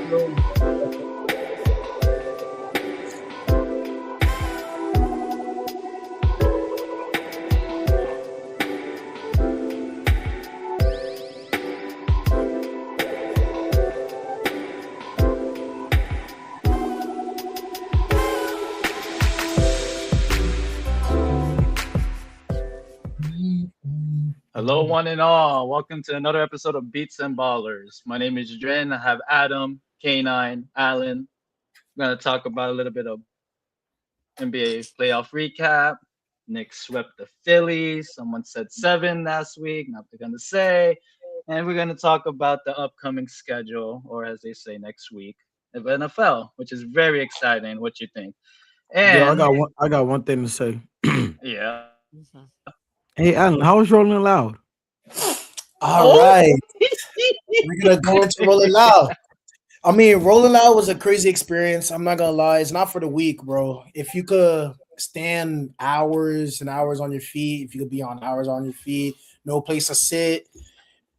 Hello, one and all. Welcome to another episode of Beats and Ballers. My name is Dren. I have Adam, K9, Alan. We're going to talk about a little bit of NBA playoff recap. Knicks swept the Phillies. Someone said 7 last week. Not going to say. And we're going to talk about the upcoming schedule, or as they say next week, of NFL, which is very exciting. What you think? And Yeah, I got one thing to say. yeah. Hey, Alan, how was Rolling Loud? All right. We're going to go into Rolling Loud. I mean, Rolling Loud was a crazy experience. I'm not going to lie. It's not for the weak, bro. If you could stand hours and hours on your feet, if you could be on hours on your feet, no place to sit,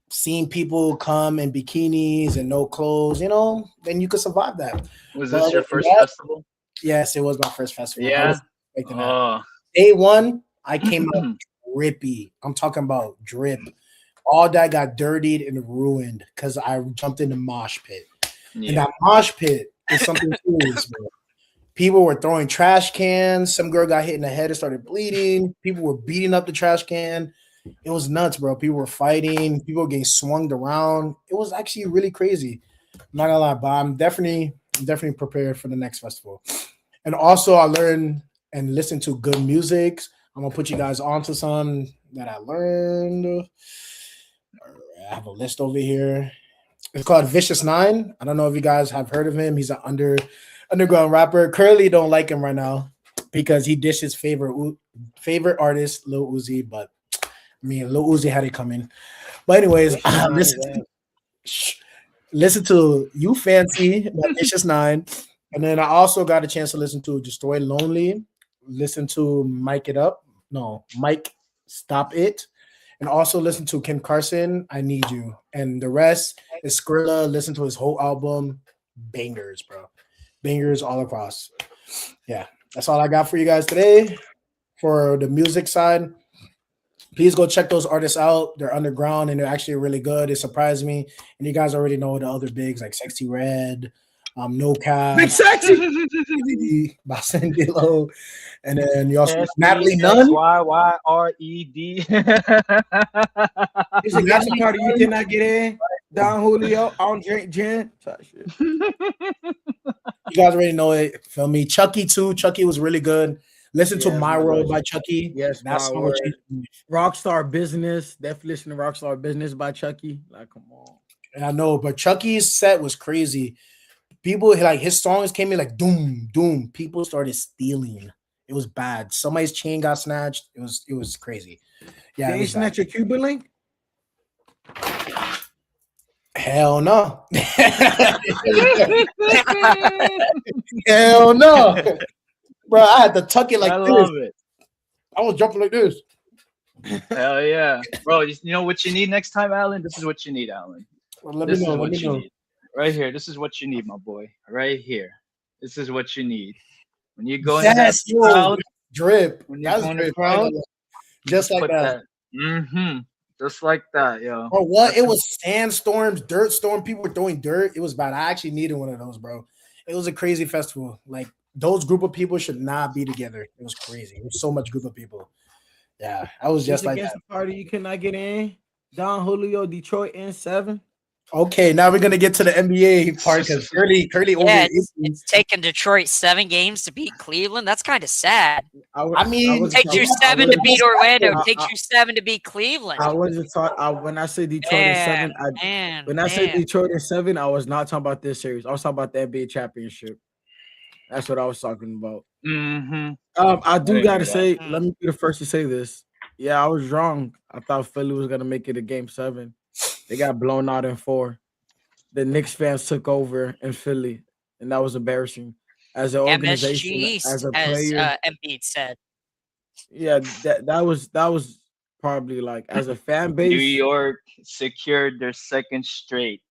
seeing people come in bikinis and no clothes, then you could survive that. Was this your first festival? Yes, it was my first festival. Yeah. Day one, I came out drippy. I'm talking about drip. All that got dirtied and ruined because I jumped in the mosh pit. Yeah. And that mosh pit is something serious, bro. People were throwing trash cans. Some girl got hit in the head and started bleeding. People were beating up the trash can. It was nuts, bro. People were fighting. People were getting swung around. It was actually really crazy. I'm not gonna lie, but I'm definitely prepared for the next festival. And also, I learned and listened to good music. I'm gonna put you guys onto some that I learned. I have a list over here. It's called Vicious 9. I don't know if you guys have heard of him. He's an underground rapper. Currently don't like him right now because he dished his favorite artist, Lil Uzi. But I mean, Lil Uzi had it coming. But anyways, listen to You Fancy by Vicious 9. And then I also got a chance to listen to Destroy Lonely. Listen to Mike Stop It. And also listen to Kim Carson, I Need You. And the rest is Skrilla. Listen to his whole album. Bangers, bro. Bangers all across. Yeah, that's all I got for you guys today. For the music side, please go check those artists out. They're underground and they're actually really good. It surprised me. And you guys already know the other bigs like Sexy Red, No Cap, Big Sexy, Basendilo, and then you also Natalie Nunn. YYRED. It's a gas party you cannot get in. Don Julio, I don't drink gin. You guys already know it. Feel me? Chucky too. Chucky was really good. Listen to My World by Chucky. Yes, that's Rockstar Business. Definitely listen to Rockstar Business by Chucky. Like, come on. I know, but Chucky's set was crazy. People like his songs came in like doom, doom. People started stealing. It was bad. Somebody's chain got snatched. It was crazy. Yeah, they snatched your Cuban link? Hell no. Hell no. Bro, I had to tuck it like this. I love it. I was jumping like this. Hell yeah. Bro, you know what you need next time, Alan? This is what you need, Alan. Well, let me know. Need. Right here. This is what you need, my boy. Right here. This is what you need. When you go in that crowd, drip. When you're going to crowd, just like that. Just like that, yo. Or what? It was sandstorms, dirt storm. People were throwing dirt. It was bad. I actually needed one of those, bro. It was a crazy festival. Like, those group of people should not be together. It was crazy. It was so much group of people. Yeah, I was just like that. Party you cannot get in. Don Julio, Detroit in 7. Okay, now we're gonna get to the NBA part because Curly it's taken Detroit 7 games to beat Cleveland. That's kind of sad. I mean, takes you 7 to beat Orlando. Takes you 7 to beat Cleveland. I wasn't talking. When I say Detroit in 7, when I say Detroit in 7, I was not talking about this series. I was talking about the NBA championship. That's what I was talking about. I do gotta say, let me be the first to say this. Yeah, I was wrong. I thought Philly was gonna make it a game 7. They got blown out in 4. The Knicks fans took over in Philly, and that was embarrassing. As an organization, East, as a player, as Embiid said. Yeah, that was probably like as a fan base. New York secured their second straight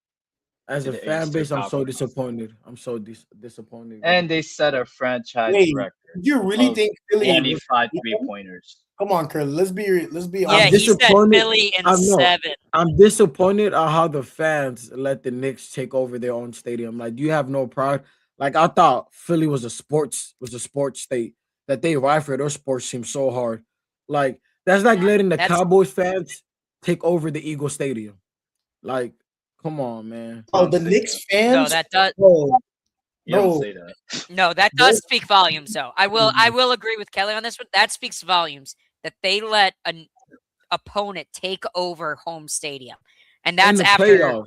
As a fan base, I'm so disappointed. I'm so disappointed. And they set a franchise record. You really think Philly 25 3-pointers? Come on, Curly. Let's be Yeah, I'm disappointed. He said Philly in 7. I'm disappointed on how the fans let the Knicks take over their own stadium. Like, you have no pride. Like, I thought Philly was a sports state, that they ride for their sports team so hard. Like, that's like letting the Cowboys fans take over the Eagle Stadium. Like, come on, man. Oh, the Knicks fans? No, that does. Don't say that. No, that does speak volumes, though. I will agree with Kelly on this one. That speaks volumes that they let an opponent take over home stadium, and that's after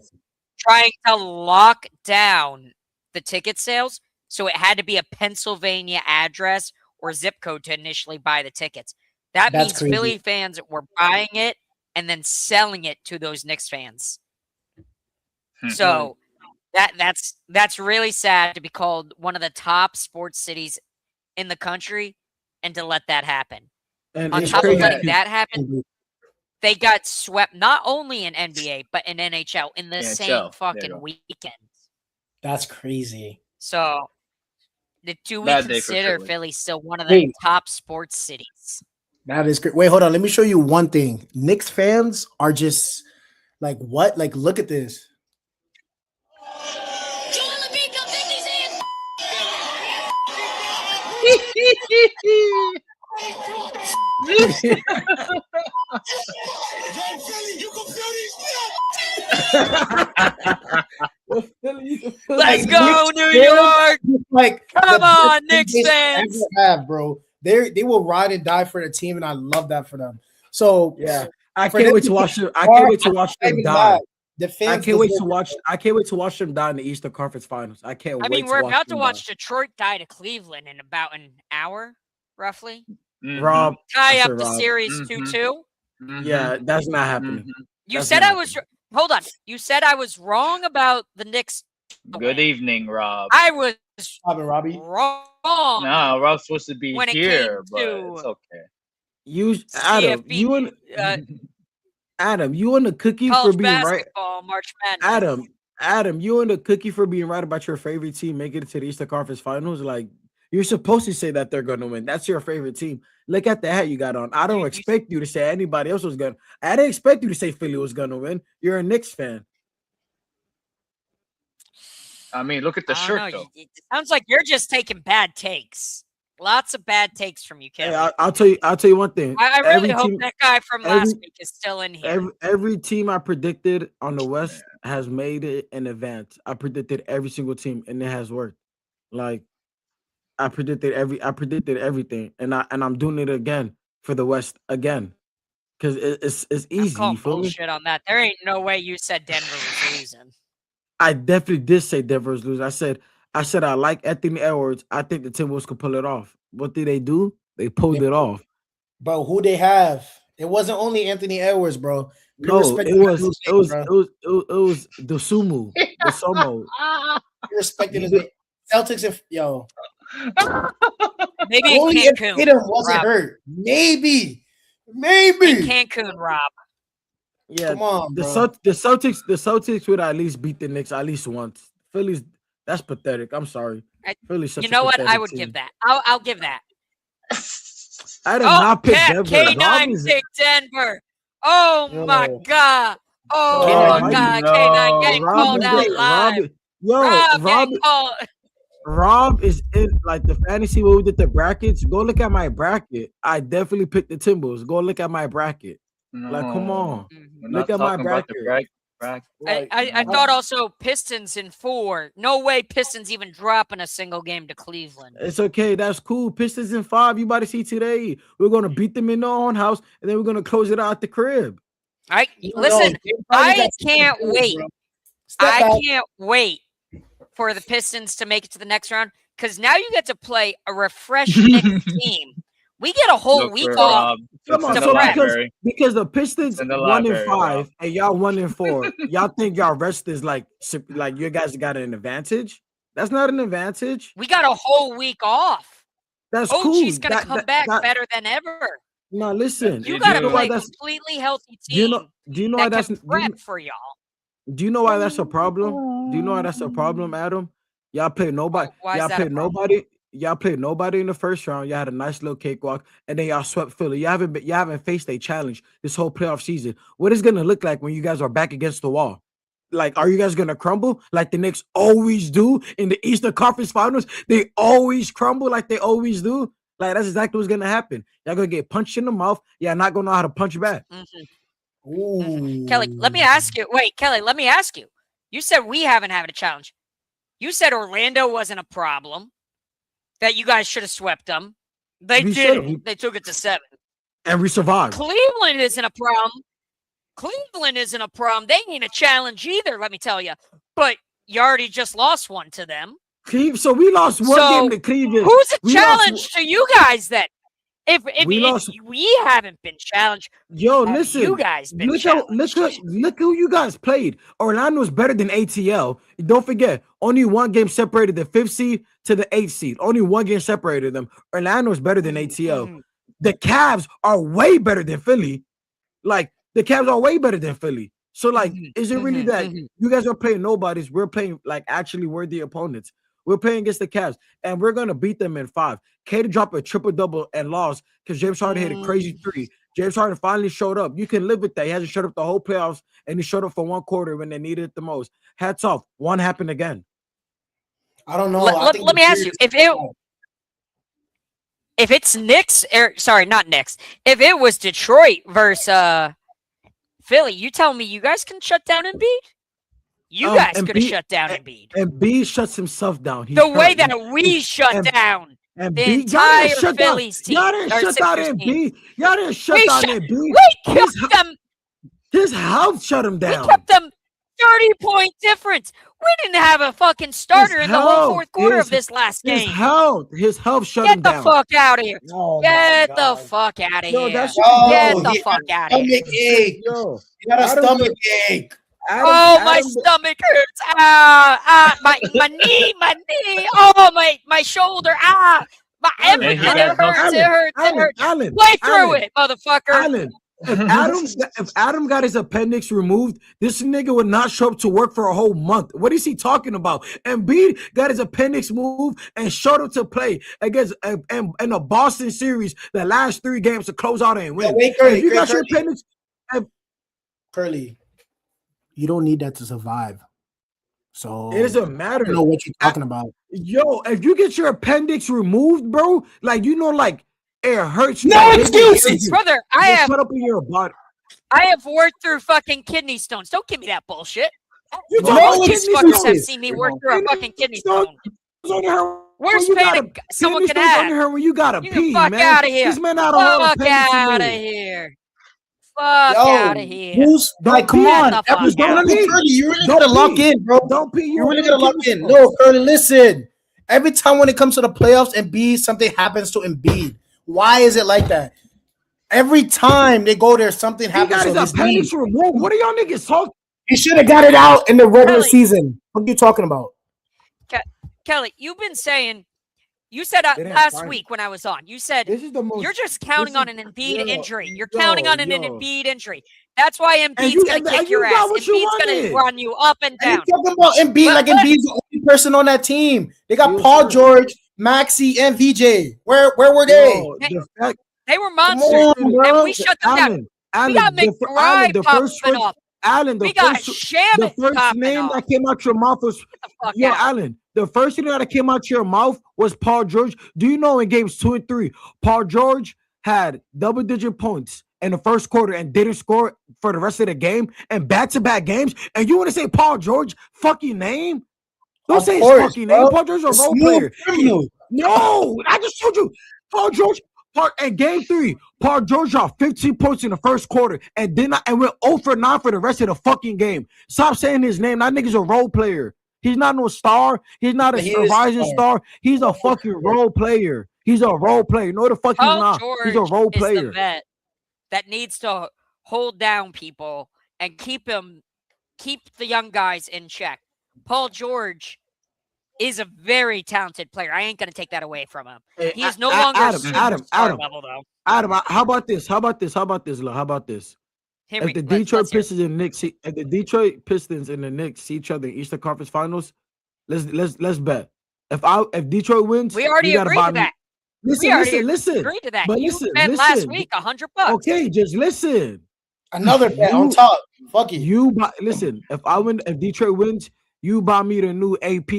trying to lock down the ticket sales. So it had to be a Pennsylvania address or zip code to initially buy the tickets. That means crazy. Philly fans were buying it and then selling it to those Knicks fans. So that's really sad to be called one of the top sports cities in the country and to let that happen. And on top of letting that happen, they got swept not only in NBA but in NHL in the same fucking weekend. That's crazy. So do we consider Philly still one of the top sports cities? That is great. Wait, hold on. Let me show you one thing. Knicks fans are just like, what? Like, look at this. Let's go, New York! Like, come on, Knicks fans! Bro, they will ride and die for the team, and I love that for them. So yeah, I can't wait to watch them. I can't wait to watch them die. The fans I can't wait to watch them die in the Eastern Conference Finals. I can't wait. I mean, we're about to watch Detroit die to Cleveland in about an hour, roughly. Rob, tie up the series 2-2. Yeah, that's not happening. You said I was. Hold on. You said I was wrong about the Knicks. Good evening, Rob. I was Robbie. wrong. No, Rob's supposed to be here, but it's okay. Adam, you on the cookie for being right? March Madness. Adam, you on the cookie for being right about your favorite team making it to the Eastern Conference Finals? Like, you're supposed to say that they're going to win. That's your favorite team. Look at the hat you got on. I don't expect you to say anybody else was going to. I didn't expect you to say Philly was going to win. You're a Knicks fan. I mean, look at the shirt, though. It sounds like you're just taking bad takes. Lots of bad takes from you, Kevin. Hey, I'll tell you one thing. I really hope that guy from last week is still in here. Every team I predicted on the West has made it in advance. I predicted every single team, and it has worked. Like, I predicted everything, and I'm doing it again for the West again, because it's easy. I'm calling bullshit on that. There ain't no way you said Denver was losing. I definitely did say Denver was losing. I said I like Anthony Edwards. I think the Timberwolves could pull it off. What did they do? They pulled it off. Bro, who they have? It wasn't only Anthony Edwards, bro. No, it was the Sumo. The Sumo. You're respecting his name. Celtics and maybe in Cancun. Tatum wasn't hurt. Maybe in Cancun, Rob. Yeah, come on, bro. The Celtics would at least beat the Knicks at least once. Philly's that's pathetic. I'm sorry. Philly's such you know a what? I would team. give that. I'll give that. I did not pick Denver. K9 picked Denver. Oh my god. Oh my god. No. K9 getting called out live. Rob is in like the fantasy where we did the brackets. Go look at my bracket. I definitely picked the Timberwolves. Go look at my bracket. No, like, come on. Look at my bracket. I thought also Pistons in 4. No way Pistons even dropping a single game to Cleveland. It's okay. That's cool. Pistons in 5. You about to see today. We're going to beat them in their own house, and then we're going to close it out at the crib. Listen, I can't wait. I can't wait for the Pistons to make it to the next round, because now you get to play a refreshed Knicks team. We get a whole week off. Come on, so because the Pistons 1-5 and y'all 1-4, y'all think y'all rest is like you guys got an advantage? That's not an advantage. We got a whole week off. That's cool. OG's gonna come back better than ever. No, listen. You gotta play a completely healthy team. Do you know why that's prep for y'all? Do you know why that's a problem? Do you know why that's a problem, Adam? Y'all played nobody. Why y'all played nobody. Y'all played nobody in the first round. Y'all had a nice little cakewalk, and then y'all swept Philly. You haven't faced a challenge this whole playoff season. What is it gonna look like when you guys are back against the wall? Like, are you guys gonna crumble like the Knicks always do in the Eastern Conference Finals? They always crumble like they always do. Like, that's exactly what's gonna happen. Y'all gonna get punched in the mouth. Y'all not gonna know how to punch back. Kelly, let me ask you. Wait, Kelly, let me ask you. You said we haven't had a challenge. You said Orlando wasn't a problem. That you guys should have swept them. They didn't. They took it to 7. And we survived. Cleveland isn't a problem. They ain't a challenge either, let me tell you. But you already just lost one to them. So we lost one game to Cleveland. Who's a challenge to you guys then? If we haven't been challenged, listen, you guys been look who you guys played. Orlando's better than ATL. Don't forget, only one game separated the 5th seed to the 8th seed. Only one game separated them. Orlando's better than ATL. The Cavs are way better than Philly. Like, the Cavs are way better than Philly. So, like, is it really that you guys are playing nobodies? We're playing, like, actually worthy opponents. We're playing against the Cavs, and we're going to beat them in 5. Katie dropped a triple-double and lost because James Harden hit a crazy 3. James Harden finally showed up. You can live with that. He hasn't showed up the whole playoffs, and he showed up for one quarter when they needed it the most. Hats off. One happened again. I don't know. Let me ask you. If it's Knicks, not Knicks. If it was Detroit versus Philly, you tell me you guys can shut down Embiid? You guys could have shut down Embiid. Embiid shuts himself down. The way that we shut down the entire Phillies team. Y'all didn't shut down Embiid. Y'all didn't shut down Embiid. We kept them. His health shut him down. We kept them 30-point difference. We didn't have a fucking starter in the whole fourth quarter of this last game. His health shut him down. Get the fuck out of here. Get the fuck out of here. Get the fuck out of here. You got a stomach ache. My stomach hurts. My knee. Oh, my shoulder. My everything. It hurts. Play through it, motherfucker. If Adam got his appendix removed, this nigga would not show up to work for a whole month. What is he talking about? Embiid got his appendix moved and showed up to play against in the Boston series the last 3 games to close out and win. Curly, you got your appendix, Curly, you don't need that to survive. So it doesn't matter. I don't know what you're talking about. Yo, if you get your appendix removed, bro, like it hurts. No excuses, brother. I have put up in your body. I have worked through fucking kidney stones. Don't give me that bullshit. These fuckers have seen me work through a fucking kidney stone. Worst pain someone can have. When you gotta pee, fuck man. out of here. This man out of here. Fuck out of here. Like, come on. You really gotta lock in, bro. Don't pee. You really gotta lock in. No, Curly, listen. Every time when it comes to the playoffs, Embiid, something happens to Embiid. Why is it like that? Every time they go there, something happens to his knee. What are y'all niggas talking? He should have got it out in the regular season. What are you talking about? Kelly, you've been saying, you said last week when I was on, you said you're just counting on an Embiid injury. You're counting on an Embiid injury. That's why Embiid's going to kick your ass. Embiid's going to run you up and down. You're talking about Embiid like Embiid's the only person on that team. They got Paul George, Maxey, and VJ. Where were they? They were monsters, and we shut them down. We got McBride popping off. Allen, we got Shamit. The first name that came out your mouth was Allen. The first name that came out your mouth was Paul George. Do you know in games 2 and 3, Paul George had double-digit points in the first quarter and didn't score for the rest of the game and back-to-back games? And you want to say Paul George fucking name? Don't say his fucking name. Paul George is a role player. No, I just told you. Paul George. In game 3, Paul George dropped 15 points in the first quarter and went 0 for 9 for the rest of the fucking game. Stop saying his name. That nigga's a role player. He's not no star. He's not a rising star. He's a fucking role player. He's a role player. No, the fuck he's not. He's a role player. The vet that needs to hold down people and keep the young guys in check. Paul George is a very talented player. I ain't gonna take that away from him. He is no longer Adam level though. Adam, how about this? Look, how about this? If the Detroit Pistons and Knicks see each other in Eastern Conference Finals, let's bet. If Detroit wins, we already agreed to that. Listen. Agreed to that. But you bet last week $100. Okay, just listen. Another bet on top. Fuck it. If Detroit wins, you buy me the new AP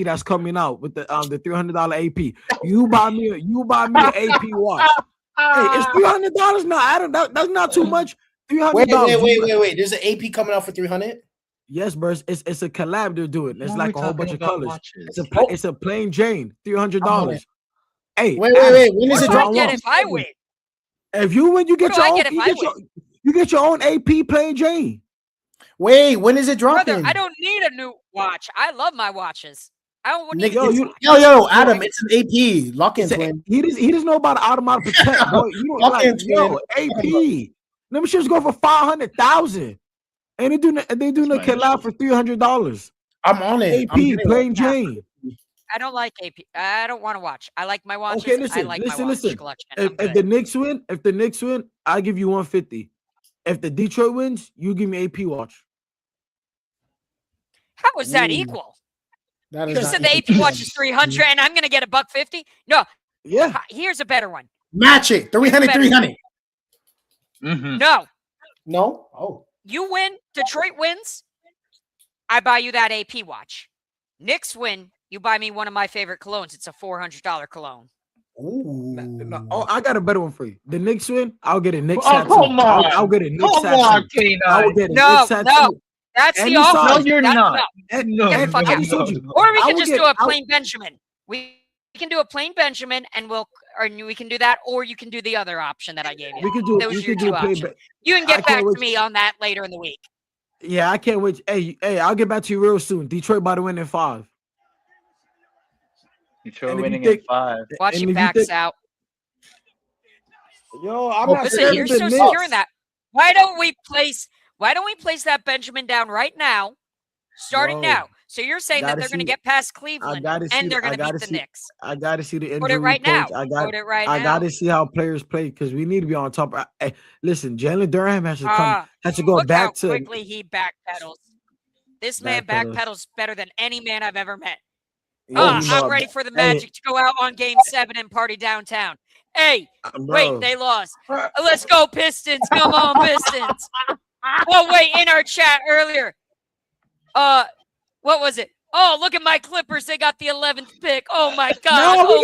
that's coming out with the $300 AP. You buy me an AP watch. Hey, it's $300 now. Adam, that's not too much. $300. Wait. There's an AP coming out for $300. Yes, bro. It's a collab they're doing. It's like a whole bunch of colors. Watches? It's a plain Jane, $300. Hey, wait. When is it dropping? If I win, if you win, you get your own. You get your own AP plain Jane. Wait, when is it dropping? Brother, I don't need a new watch. I love my watches. I don't need yo, Adam, it's an AP. Lock in, twin. He doesn't know about automatic protect, bro. You don't like, yo, AP. Them shits go for $500,000. And they doing a collab for $300. I'm on it. AP plain Jane. I don't like AP. I don't want to watch. I like my watches. Okay, listen. My watch collection. If the Knicks win, I give you $150. If the Detroit wins, you give me AP watch. How is that equal? You said the AP watch is $300 and I'm gonna get $150. No. Yeah. Here's a better one. Match it. 300. Mm-hmm. No. Oh. You win. Detroit wins. I buy you that AP watch. Knicks win. You buy me one of my favorite colognes. It's a $400 cologne. Ooh. Oh, I got a better one for you. The Knicks win. I'll get a Knicks tattoo. Come on. I'll get a Knicks tattoo. Come on, K9. I'll get a Knicks tattoo. No. That's the offer. No, you're not. No. Or we can just do a plain Benjamin. We can do a plain Benjamin, and we can do that, or you can do the other option that I gave you. We can do. Those are your two options. You can get back to me on that later in the week. Yeah, I can't wait. Hey, I'll get back to you real soon. Detroit about to win in 5. Detroit winning in 5. Watch your backs out. Yo, I'm not listen. You're so secure in that. Why don't we place that Benjamin down right now, starting now? So you're saying that they're going to get past Cleveland and they're going to beat the Knicks. I got to see the injury. Put it right now. I got to see how players play because we need to be on top. Listen, Jalen Durham has to go back to. Look how quickly he backpedals. This man backpedals better than any man I've ever met. I'm ready for the Magic to go out on Game 7 and party downtown. Hey, wait, they lost. Let's go, Pistons. Come on, Pistons. Oh, wait, in our chat earlier. What was it? Oh, look at my Clippers. They got the 11th pick. Oh, my God. No, we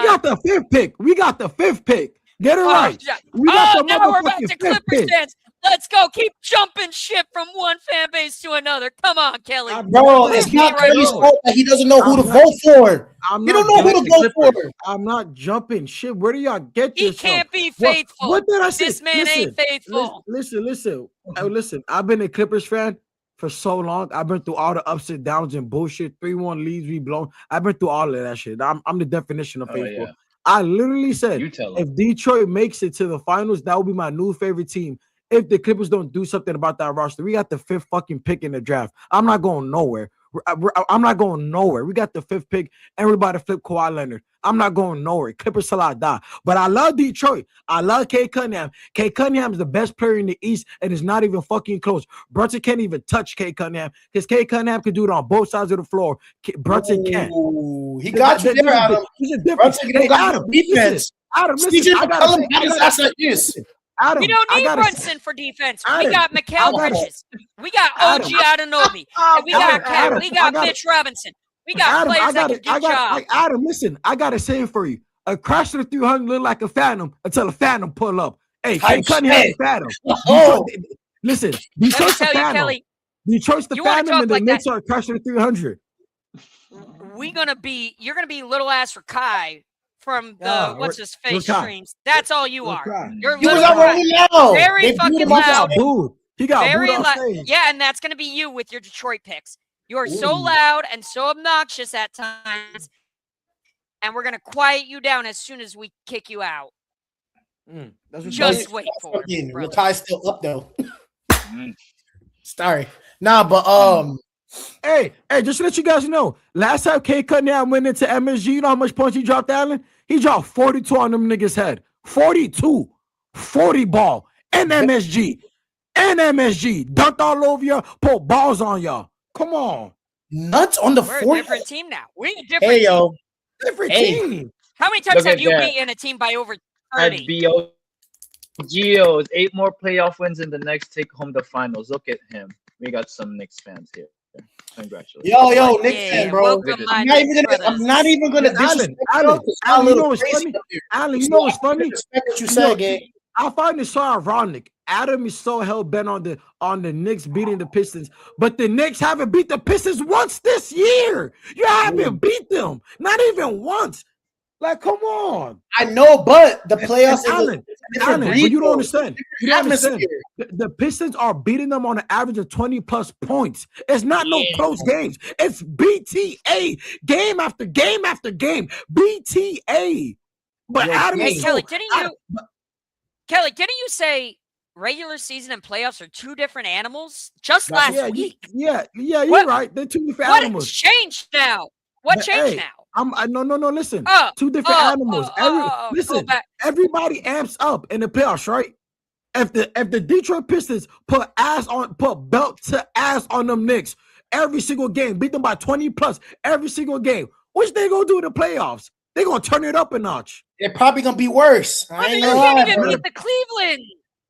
got the 5th pick. We got the 5th pick. Get it right. Now we're back to Clippers fans. Let's go. Keep jumping ship from one fan base to another. Come on, Kelly. Bro, it's not Kelly's fault that he doesn't know who to vote for. You don't know who to vote for. I'm not jumping shit. Where do y'all get this? He can't be faithful. What did I say? This man ain't faithful. Listen. I've been a Clippers fan for so long. I've been through all the ups and downs and bullshit. 3-1 leads we blown. I've been through all of that shit. I'm the definition of faithful. Yeah. I literally said if Detroit makes it to the finals, that will be my new favorite team. If the Clippers don't do something about that roster, we got the 5th fucking pick in the draft. I'm not going nowhere. I'm not going nowhere. We got the 5th pick. Everybody flip Kawhi Leonard. I'm not going nowhere. Clippers till I die. But I love Detroit. I love Cade Cunningham. Cade Cunningham is the best player in the East, and it's not even fucking close. Brunson can't even touch Cade Cunningham because Cade Cunningham can do it on both sides of the floor. Brunson can't. He got you there, Adam. Brunson got defense. Adam, listen. Adam, we don't need Brunson for defense. We got Mikal Bridges. We got OG Anunoby. We got Cat. We got Mitch Robinson. We got players that can get jobs. Adam, listen, I got a saying for you. A crash to the 300 look like a phantom until a phantom pull up. Hey, Cade Cunningham a phantom. Listen, Detroit's the phantom. Detroit's the phantom and the Knicks are a crash to the 300. You're gonna be little ass Rakai from the what's his face streams. That's all you are. You're very fucking loud. He got very loud. Yeah, and that's gonna be you with your Detroit picks. You are so loud and so obnoxious at times, and we're gonna quiet you down as soon as we kick you out. Just wait for it. Rakai's still up though. Sorry, but Hey, just to let you guys know, last time Cade Cunningham went into MSG, you know how much points he dropped, Allen? He dropped 42 on them niggas' head. 42. 40 ball. And MSG. and MSG dunked all over y'all, put balls on y'all. Come on. Nuts on the We're fourth. a different team now. We're a different team. yo. Different team. How many times have you beaten a team by over 30? Geos, 8 more playoff wins in the next take home the finals. Look at him. We got some Knicks fans here. Congratulations. Yo, Knicks fan, bro. I'm not even gonna disrespect Alan, you know what's funny? Alan, you know what's funny? Respect what you said, gang. I find it so ironic. Adam is so hell bent on the Knicks beating the Pistons, but the Knicks haven't beat the Pistons once this year. You haven't beat them, not even once. Like, come on. I know, but the playoffs. Alan, but you don't understand. You don't understand. The Pistons are beating them on an average of 20+ points. It's not no close games. It's BTA game after game after game. BTA. But Adam, Kelly, didn't you say regular season and playoffs are two different animals? Just last week. Yeah, you're right. They're two different animals. What changed now? What changed now? No. Listen, two different animals. Everybody amps up in the playoffs, right? If the Detroit Pistons put belt to ass on them Knicks every single game, beat them by 20+ every single game, what they gonna do in the playoffs? They gonna turn it up a notch. They're probably gonna be worse. You can't even beat the Cleveland.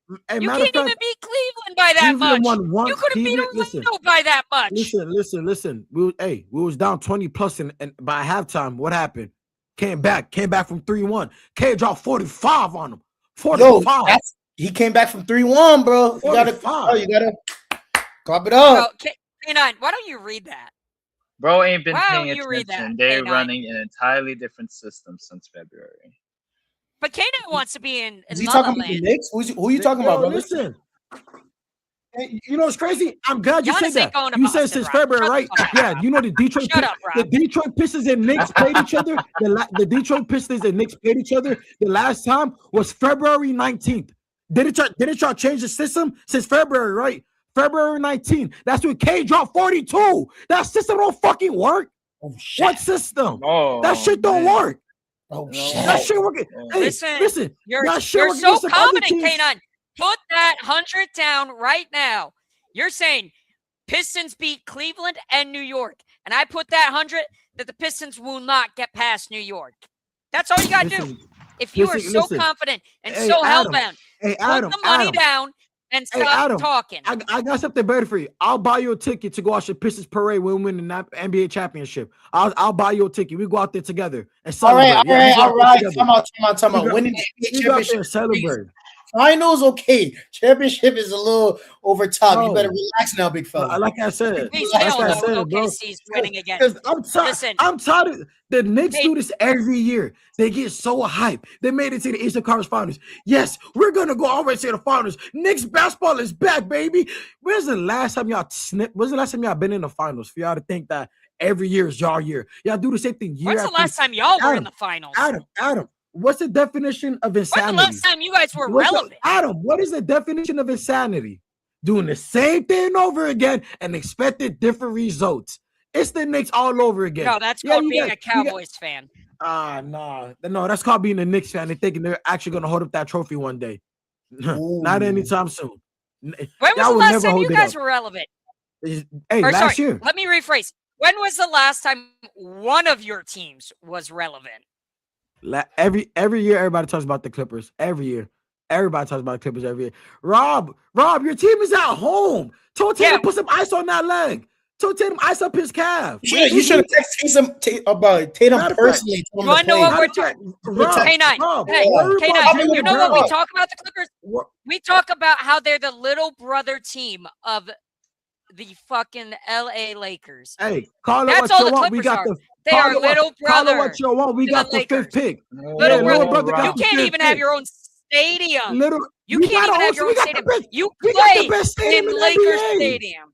You can't even beat Cleveland by that much. You could have beat Orlando by that much. Listen. We was down 20+ and by halftime. What happened? Came back from 3-1. K dropped 45 on him. 45. Yo, he came back from 3-1, bro. You gotta clap it up. K9, why don't you read that? Bro ain't been paying attention. They're running an entirely different system since February. But K9 wants to be in. Is he talking about the Knicks? Who are you talking about, bro? Listen. You know what's crazy? I'm glad you said that. You said since February, right? Yeah, you know the Detroit Pistons and Knicks played each other. The Detroit Pistons and Knicks played each other. The last time was February 19th. Didn't y'all change the system since February, right? February 19th. That's when K dropped 42. That system don't fucking work. Oh, shit. What system? That shit don't work. Oh shit! That shit working. Hey, listen. You're so confident, K9. Put that 100 down right now. You're saying Pistons beat Cleveland and New York, and I put that 100 that the Pistons will not get past New York. That's all you gotta do. If you are so confident and so hellbound, put the money down and stop talking. I got something better for you. I'll buy you a ticket to go watch the Pistons parade when we win the NBA championship. I'll buy you a ticket. We go out there together and celebrate. All right. Come on. Winning the championship, celebrate. Finals, okay. Championship is a little over top. You better relax now, big fella. Like I said, OKC's winning again. I'm tired of the Knicks do this every year. They get so hyped. They made it to the Eastern Conference Finals. Yes, we're gonna go all the way to the finals. Knicks basketball is back, baby. When's the last time y'all been in the finals? For y'all to think that every year is y'all year. Y'all do the same thing year. When's the last time y'all were in the finals? Adam. What's the definition of insanity? When's the last time you guys were relevant? Adam, what is the definition of insanity? Doing the same thing over again and expecting different results. It's the Knicks all over again. No, that's called being a Cowboys fan. No, that's called being a Knicks fan and thinking they're actually going to hold up that trophy one day. Not anytime soon. When was the last time you guys were relevant? Last year. Let me rephrase. When was the last time one of your teams was relevant? Every year, everybody talks about the Clippers. Every year. Everybody talks about the Clippers every year. Rob, your team is at home. Tell Tatum to put some ice on that leg. Tell Tatum ice up his calf. You should have texted about Tatum personally. You want to know what we're talking about? K9. K9. You know what we talk about the Clippers? We talk about how they're the little brother team of the fucking LA Lakers. Hey, call it what you want. We got the They are little brother. Call it what you want. We got the fifth pick. Little brother. You can't even have your own stadium. You can't even have your own stadium. You play in Lakers Stadium.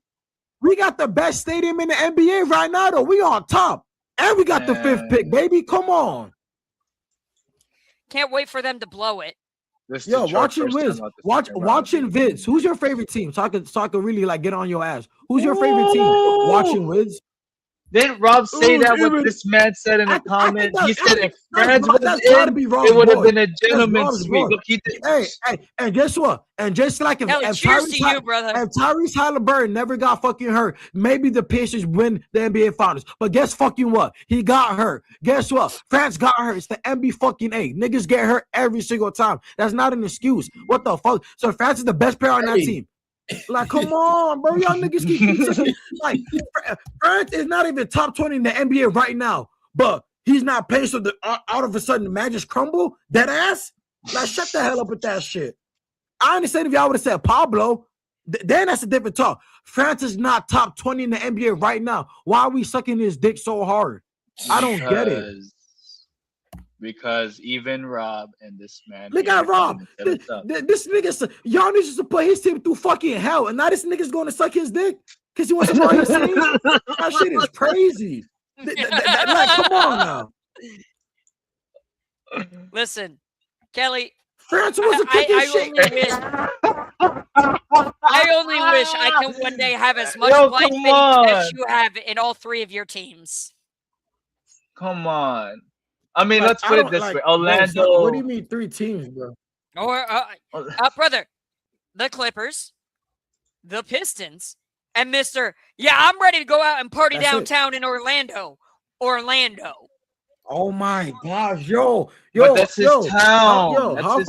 We got the best stadium in the NBA right now, though. We on top. And we got the fifth pick, baby. Come on. Can't wait for them to blow it. Yo, watching Vids. Who's your favorite team? So I can really like get on your ass. Who's your favorite team? Watching Wiz. Didn't Rob say that what this man said in the comment? He said if France was in, it would have been a gentleman's sweep. Look, he did. Hey, and guess what? And just like if Tyrese Halliburton never got fucking hurt, maybe the Pacers win the NBA Finals. But guess fucking what? He got hurt. Guess what? France got hurt. It's the NBA fucking A. Niggas get hurt every single time. That's not an excuse. What the fuck? So France is the best player on that team. Like, come on, bro. Y'all niggas keep like France is not even top 20 in the NBA right now, but he's not playing, so out of a sudden the man just crumble. Dead ass. Like, shut the hell up with that shit. I understand if y'all would have said Pablo, then that's a different talk. France is not top 20 in the NBA right now. Why are we sucking his dick so hard? I don't get it. Because even Rob and this man. Look at Rob. This nigga, y'all niggas to put his team through fucking hell, and now this nigga's going to suck his dick because he wants to buy his team. That shit is crazy. Like, come on now. Listen, Kelly. France was a kicking shit. I only wish I can one day have as much blind faith as you have in all three of your teams. Come on. I mean, let's put it this way. Orlando. Bro, what do you mean 3 teams, bro? Or, brother, the Clippers, the Pistons, and Mr. Yeah, I'm ready to go out and party downtown in Orlando. Oh my gosh, yo, but that's his town. How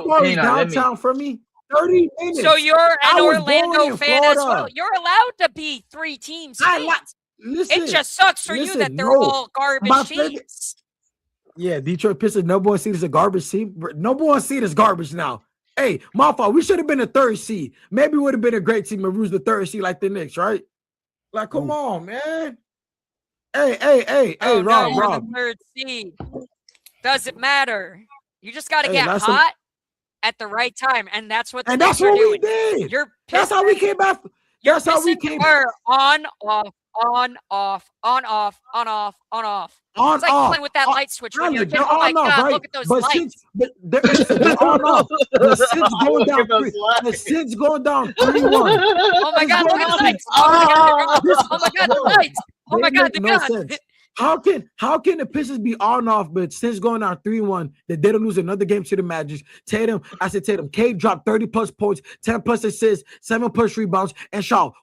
far is downtown from me? 30 minutes. So you're an Orlando fan as well. You're allowed to be 3 teams. Listen, it just sucks for you that they're all garbage teams. Yeah, Detroit Pistons. Number 1 seed is a garbage team. Number 1 seed is garbage now. Hey, my fault. We should have been a 3rd seed. Maybe it would have been a great team if we was the 3rd seed like the Knicks, right? Like, come on, man. Hey, Rob. The 3rd seed. Doesn't matter. You just got to get hot at the right time, and that's what. And that's what we did. That's how we came back. That's how we came. On, off. It's like playing with that light switch when you're just like, God, look at those lights. They're on off. The Sid's going down 3-1. Oh my God, look at the lights. Oh my God, the lights. Oh my God, the guns. How can the Pistons be on off, but since going down 3-1, they didn't lose another game to the Magic? Tatum, Cade dropped 30+ points, 10+ assists, 7+ rebounds, and shot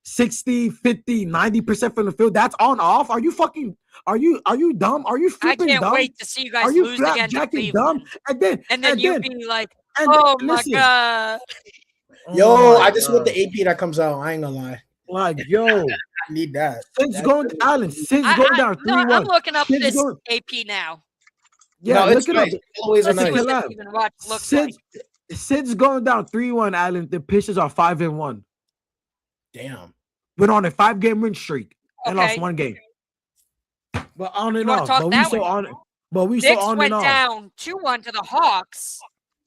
60, 50, 90% from the field? That's on off? Are you dumb? Are you flipping dumb? I can't wait to see you guys lose again to Cleveland. And then you'd be like, oh my God. Yo, I just want the AP that comes out. I ain't gonna lie. Like, yo, I need that. Since going down 3-1. No, I'm looking up this AP now. Yeah, look it up. Always a nice. Sid's going down 3-1, Allen. The Pistons are 5-1. Damn. Went on a 5-game win streak and lost 1 game. But on and off. But we saw on and off. Went down 2-1 to the Hawks.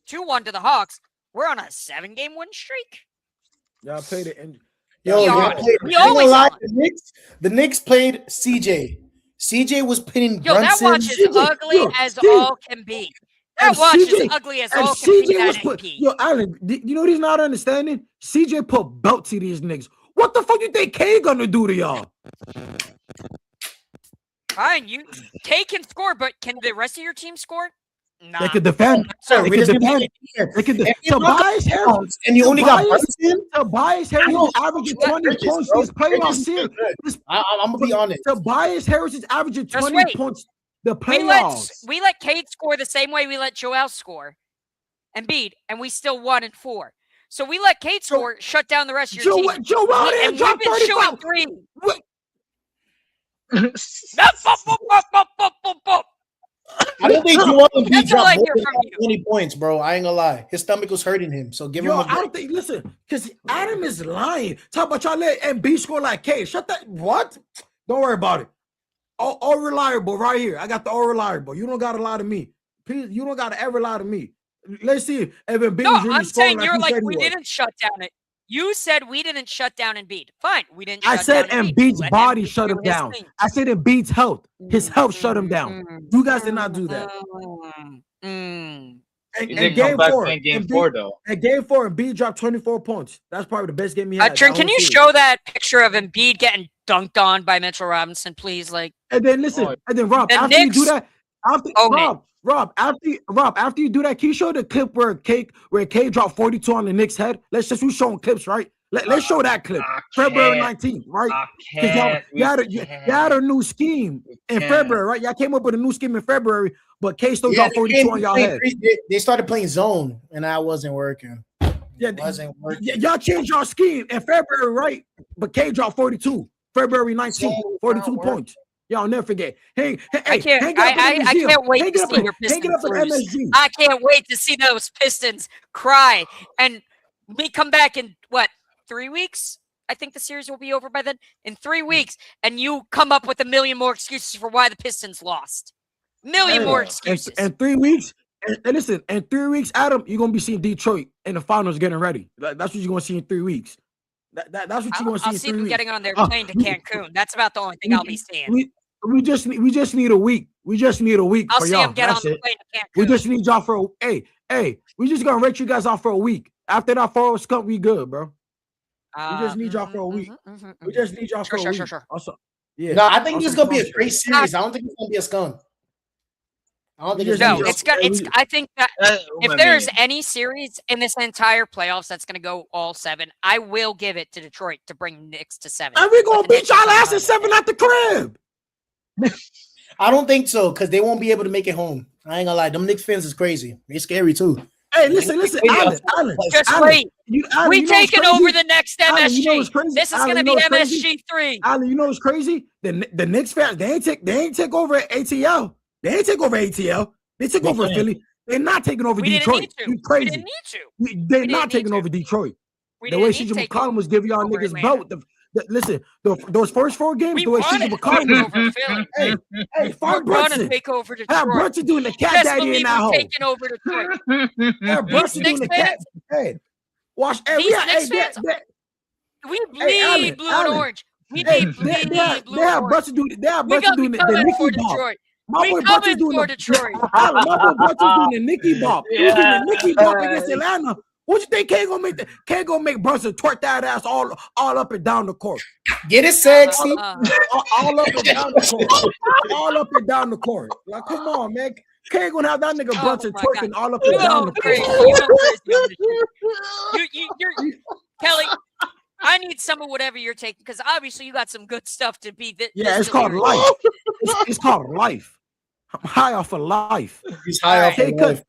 2-1 to the Hawks. We're on a 7-game win streak. Y'all played it. Yo, the Knicks played CJ. CJ was pinning Brunson. That watch is ugly as all can be. That watch is ugly as all can be. That AP. Yo, Allen, you know what he's not understanding? CJ put belt to these niggas. What the fuck you think K gonna do to y'all? Fine, K can score, but can the rest of your team score? Nah. They could defend. They could defend. Tobias Harris. And you only got Brunson? Tobias Harris is averaging 20 points this playoff series. I'm going to be honest. Tobias Harris is averaging 20 points the playoffs. We let Cade score the same way we let Joel score. Embiid, and we still 1-4. So we let Cade score, shut down the rest of your team. Joel and we've been shooting 3. I don't think Joel Embiid dropped more than 20 points, bro. I ain't gonna lie. His stomach was hurting him. So give him a break. I don't think, listen, because Adam is lying. Talk about y'all let Embiid score like K. Shut that. What? Don't worry about it. All reliable right here. I got the all reliable. You don't got to lie to me. Please, you don't got to ever lie to me. Let's see if Embiid is really I'm saying like you're like, we didn't shut down it. You said we didn't shut down Embiid. Fine, we didn't shut down Embiid. Embiid's body shut him down. I said Embiid's health. His health shut him down. You guys did not do that. And game 4, though. At game 4, Embiid dropped 24 points. That's probably the best game he had. Trent, can you show that picture of Embiid getting dunked on by Mitchell Robinson, please. Like, and then listen, and then Rob, after you do that, after you do that, can you show the clip where K dropped 42 on the Knicks' head? Let's just we showing clips, right? Let's show that clip. February 19th, right? Because y'all had a new scheme in February, right? Y'all came up with a new scheme in February, but K still dropped 42 on y'all head. They started playing zone, and that wasn't working. Y'all changed your scheme in February, right? But K dropped 42, February 19th, 42 points. Y'all never forget. Hey, I can't wait to see your Pistons lose. I can't wait to see those Pistons cry. And we come back in, 3 weeks? I think the series will be over by then. In 3 weeks. And you come up with a million more excuses for why the Pistons lost. Million more excuses. And 3 weeks. And listen, in 3 weeks, Adam, you're going to be seeing Detroit in the finals getting ready. That's what you're going to see in 3 weeks. That's what you're going to see in 3 weeks. I'll see them getting on their plane to Cancun. That's about the only thing I'll be seeing. We just need a week. We just need a week I'll for see y'all. them get on the plane to Cancun. We just need y'all for we just gonna rate you guys off for a week. After that 4 skunk, we good, bro. We just need y'all for a week. We just need y'all for a week. Sure. Also, yeah. No, I think this is gonna be a great series. I don't think it's gonna be a skunk. I don't think I think that if there's any series in this entire playoffs that's going to go all 7, I will give it to Detroit to bring Knicks to 7. And we're going to beat y'all ass at 7 at the crib. I don't think so, because they won't be able to make it home. I ain't gonna lie. Them Knicks fans is crazy. They're scary too. Hey, listen, Allen. Just wait. We taking over the next MSG. This is going to be MSG 3. Allen, you know what's crazy? The Knicks fans, they ain't take over ATL. They ain't take over ATL. They took over Philly. They're not taking over Detroit. You crazy. We didn't need to. They're not taking over Detroit. The way CJ McCollum was giving y'all niggas belt. Listen, those first 4 games, the way CJ McCollum was hey, Far Brunson. Take over Detroit. Have Brunson doing the cat daddy in that hole. Taking over Detroit. Have Brunson doing the cat. Hey, watch. Hey, we bleed blue and orange. We need blue and orange. They have Brunson doing the Nicky Bop. My boy Brunson doing Detroit. My boy Brunson doing the Nicky Bop. He was doing the Nicky Bop against Atlanta. What you think can't go make Brunson twerk that ass all up and down the court? Get it sexy. All up and down the court. All up and down the court. Like, come on, man. Can't gonna have that nigga Brunson twerking all up and down the court. Kelly, I need some of whatever you're taking, because obviously you got some good stuff to be. It's called life. It's called life. I'm high off of life. He's high off of life.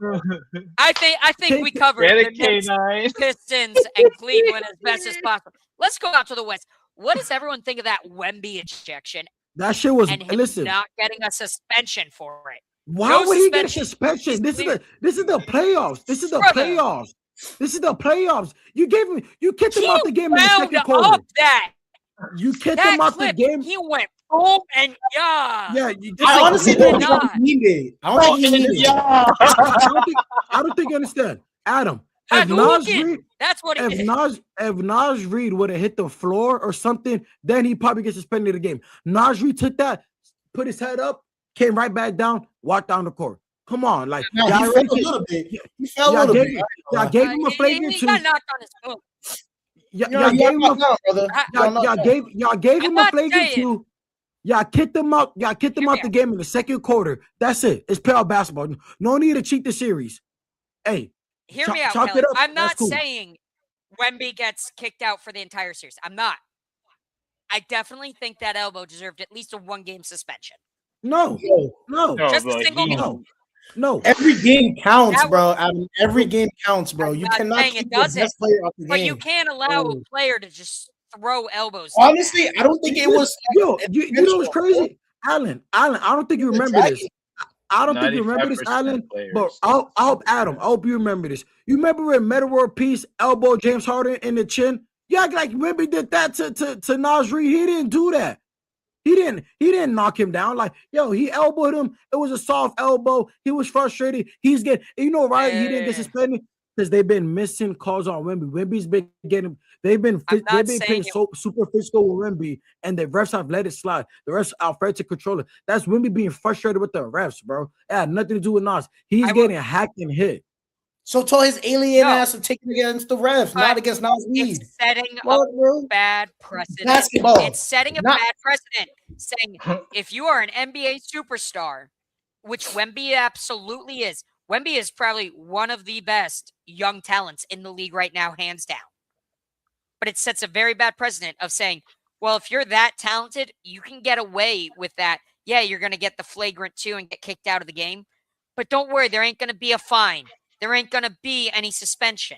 I think we covered the Pistons and Cleveland as best as possible. Let's go out to the West. What does everyone think of that Wemby ejection? That shit was and him not getting a suspension for it. Why would he get a suspension? This is the playoffs. This is the playoffs. This is the playoffs. You kicked him out the game in the second quarter. You kicked him out the game. He went boom and yeah. I honestly don't think he needed. I don't think you understand, Adam. If Naz Reid would have hit the floor or something, then he probably gets suspended the game. Naz Reid took that, put his head up, came right back down, walked down the court. Come on, like he fell a little bit. He fell a little bit. Y'all gave him a flagrant 2. He got knocked on his foot. Y'all gave him a flagrant 2. Y'all kicked him out. Y'all kicked him out the game in the second quarter. That's it. It's playoff basketball. No need to cheat the series. Hey, hear me out, Kelly. I'm not saying Wemby gets kicked out for the entire series. I'm not. I definitely think that elbow deserved at least a 1-game suspension. No. Just a single game. No. Every game counts, bro. I mean, every game counts, bro. You cannot keep the best player off the game. But you can't allow a player to just throw elbows. Honestly, I don't think it was. You know what's crazy? Allen, I don't think you remember this. I don't think you remember this, Allen. But I hope you remember this. You remember when Metta World Peace elbowed James Harden in the chin? Yeah, like Wemby did that to Naz Reid. He didn't do that. He didn't knock him down. Like, he elbowed him. It was a soft elbow. He was frustrated. He's getting, he didn't get suspended because they've been missing calls on Wemby. Wemby's been getting, they've been playing super physical with Wemby, and the refs have let it slide. The refs are afraid to control it. That's Wemby being frustrated with the refs, bro. It had nothing to do with Nas. He's getting hacked and hit. So told his alien ass to take it against the refs, not against Nas Reed. It's setting a bad precedent. Basketball. It's setting a bad precedent, saying if you are an NBA superstar, which Wemby absolutely is. Wemby is probably one of the best young talents in the league right now, hands down. But it sets a very bad precedent of saying, well, if you're that talented, you can get away with that. Yeah, you're going to get the flagrant 2 and get kicked out of the game. But don't worry, there ain't going to be a fine. There ain't going to be any suspension.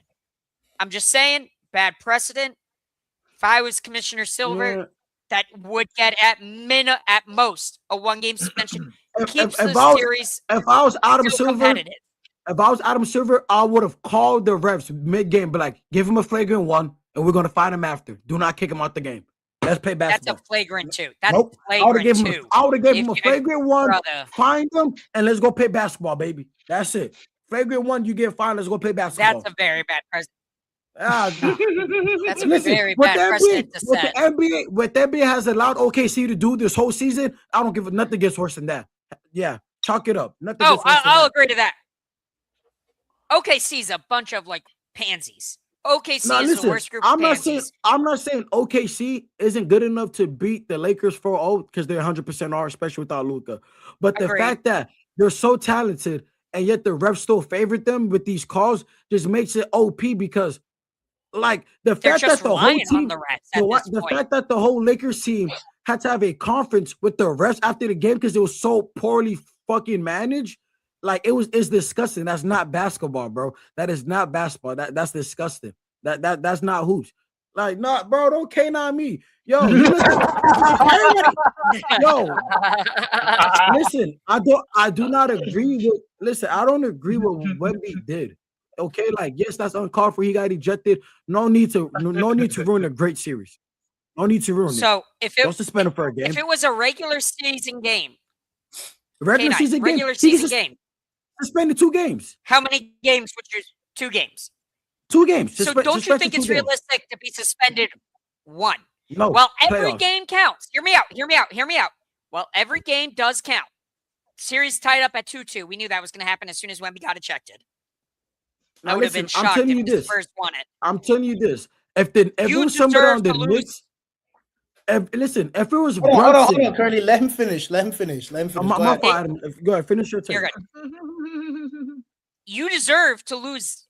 I'm just saying, bad precedent. If I was Commissioner Silver, that would get at most a 1-game suspension. Keeps the series if I was Adam Silver, competitive. If I was Adam Silver, I would have called the refs mid-game, but like, give him a flagrant 1, and we're going to find him after. Do not kick him out the game. Let's play basketball. That's a flagrant 2. That's a flagrant 2. I would have given him a flagrant 1, find him, and let's go play basketball, baby. That's it. Flagrant 1, you get fined. Let's go play basketball. That's a very bad precedent. That's a Listen, very bad precedent to set. What the NBA has allowed OKC to do this whole season, I don't give nothing gets worse than that. Yeah, chalk it up. Nothing gets worse I'll agree to that. OKC's a bunch of like pansies. OKC is the worst group of pansies. I'm not saying OKC isn't good enough to beat the Lakers 4-0 because they're 100% are, especially without Luka. But the fact that they're so talented and yet the refs still favorite them with these calls just makes it OP because, like, the fact that the whole team, the fact that the whole Lakers team had to have a conference with the refs after the game because it was so poorly fucking managed. Like it's disgusting. That's not basketball, bro. That is not basketball. That's disgusting. That's not hoops. Like, nah, bro, don't K9 me. Yo, listen, I do not agree with I don't agree with what Wemby did. Okay, like, yes, that's uncalled for. He got ejected. No need to ruin a great series. No need to ruin it. So don't suspend him for a game. If it was a regular season game, regular season game. Suspended 2 games. How many games would you? 2 games. 2 games. So don't you think it's realistic to be suspended 1? No. Well, every game counts. Hear me out. Well, every game does count. Series tied up at 2-2. We knew that was going to happen as soon as Wemby got ejected. I would have been shocked if the Spurs won it. I'm telling you this. If it was somebody on the Knicks, if it was Hold on, Curly. Let him finish. My fault, Adam. Go ahead. Finish your take. You're good. You deserve to lose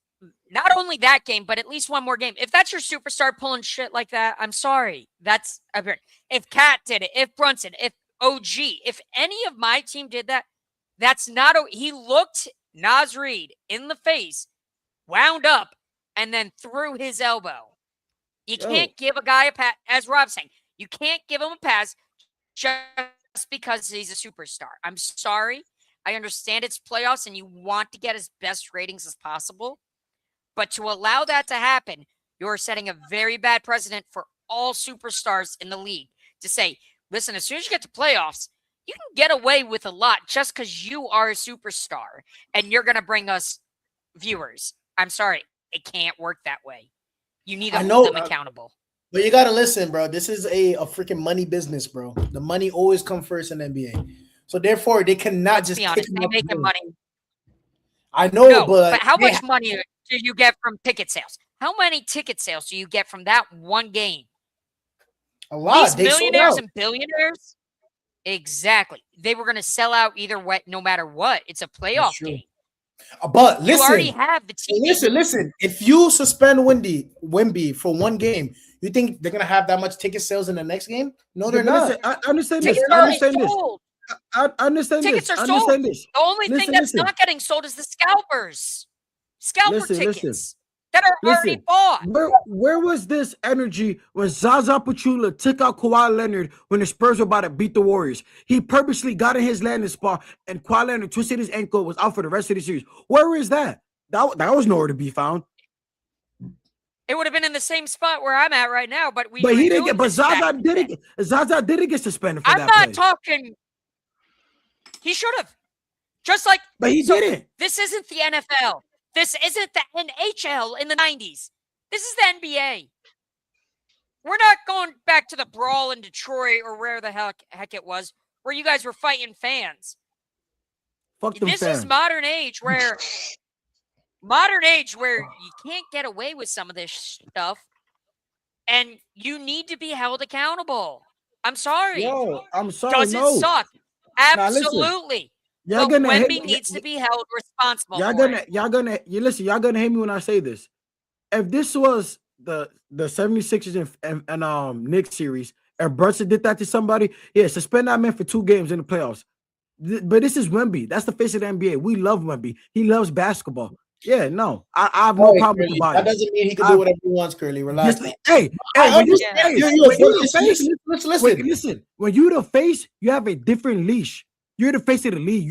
not only that game, but at least one more game. If that's your superstar pulling shit like that, I'm sorry. That's if Kat did it, if Brunson, if OG, if any of my team did that, that's not. He looked Nas Reed in the face, wound up, and then threw his elbow. You can't give a guy a pass, as Rob's saying. You can't give him a pass just because he's a superstar. I'm sorry. I understand it's playoffs and you want to get as best ratings as possible. But to allow that to happen, you're setting a very bad precedent for all superstars in the league to say, listen, as soon as you get to playoffs, you can get away with a lot just because you are a superstar and you're going to bring us viewers. I'm sorry. It can't work that way. You need to hold them accountable. But you got to listen, bro. This is a freaking money business, bro. The money always comes first in NBA. So therefore, they cannot just kick them. They make the money. I know, but how much money do you get from ticket sales? How many ticket sales do you get from that one game? A lot. These millionaires and billionaires, exactly. They were going to sell out either way, no matter what. It's a playoff game. But listen, you already have the team. Listen. If you suspend Wemby for one game, you think they're gonna have that much ticket sales in the next game? No, they're not. I understand this. I understand this. Tickets are sold. The only thing that's not getting sold is the scalpers. Tickets that are already bought. Where was this energy when Zaza Pachulia took out Kawhi Leonard when the Spurs were about to beat the Warriors? He purposely got in his landing spot and Kawhi Leonard twisted his ankle, was out for the rest of the series. Where is that? That was nowhere to be found. It would have been in the same spot where I'm at right now, but he didn't get. But Zaza didn't get suspended for that. I'm not talking. He should have. Just like. But he didn't. This isn't the NFL. This isn't the NHL in the 90s. This is the NBA. We're not going back to the brawl in Detroit or where the heck it was, where you guys were fighting fans. Fuck them this fans. Is modern age where modern age where you can't get away with some of this stuff, and you need to be held accountable. I'm sorry. Yo, I'm sorry. Does it suck? Absolutely. Y'all but gonna Wemby needs to be held responsible. Y'all gonna hate me when I say this. If this was the 76ers and Knicks series, and Brunson did that to somebody, yeah, suspend that man for 2 games in the playoffs. But this is Wemby. That's the face of the NBA. We love Wemby. He loves basketball. Yeah, no, I have no problem with the That doesn't mean he can do whatever he wants, Curly. Relax. Listen, when you the face, you have a different leash. You're the face of the league.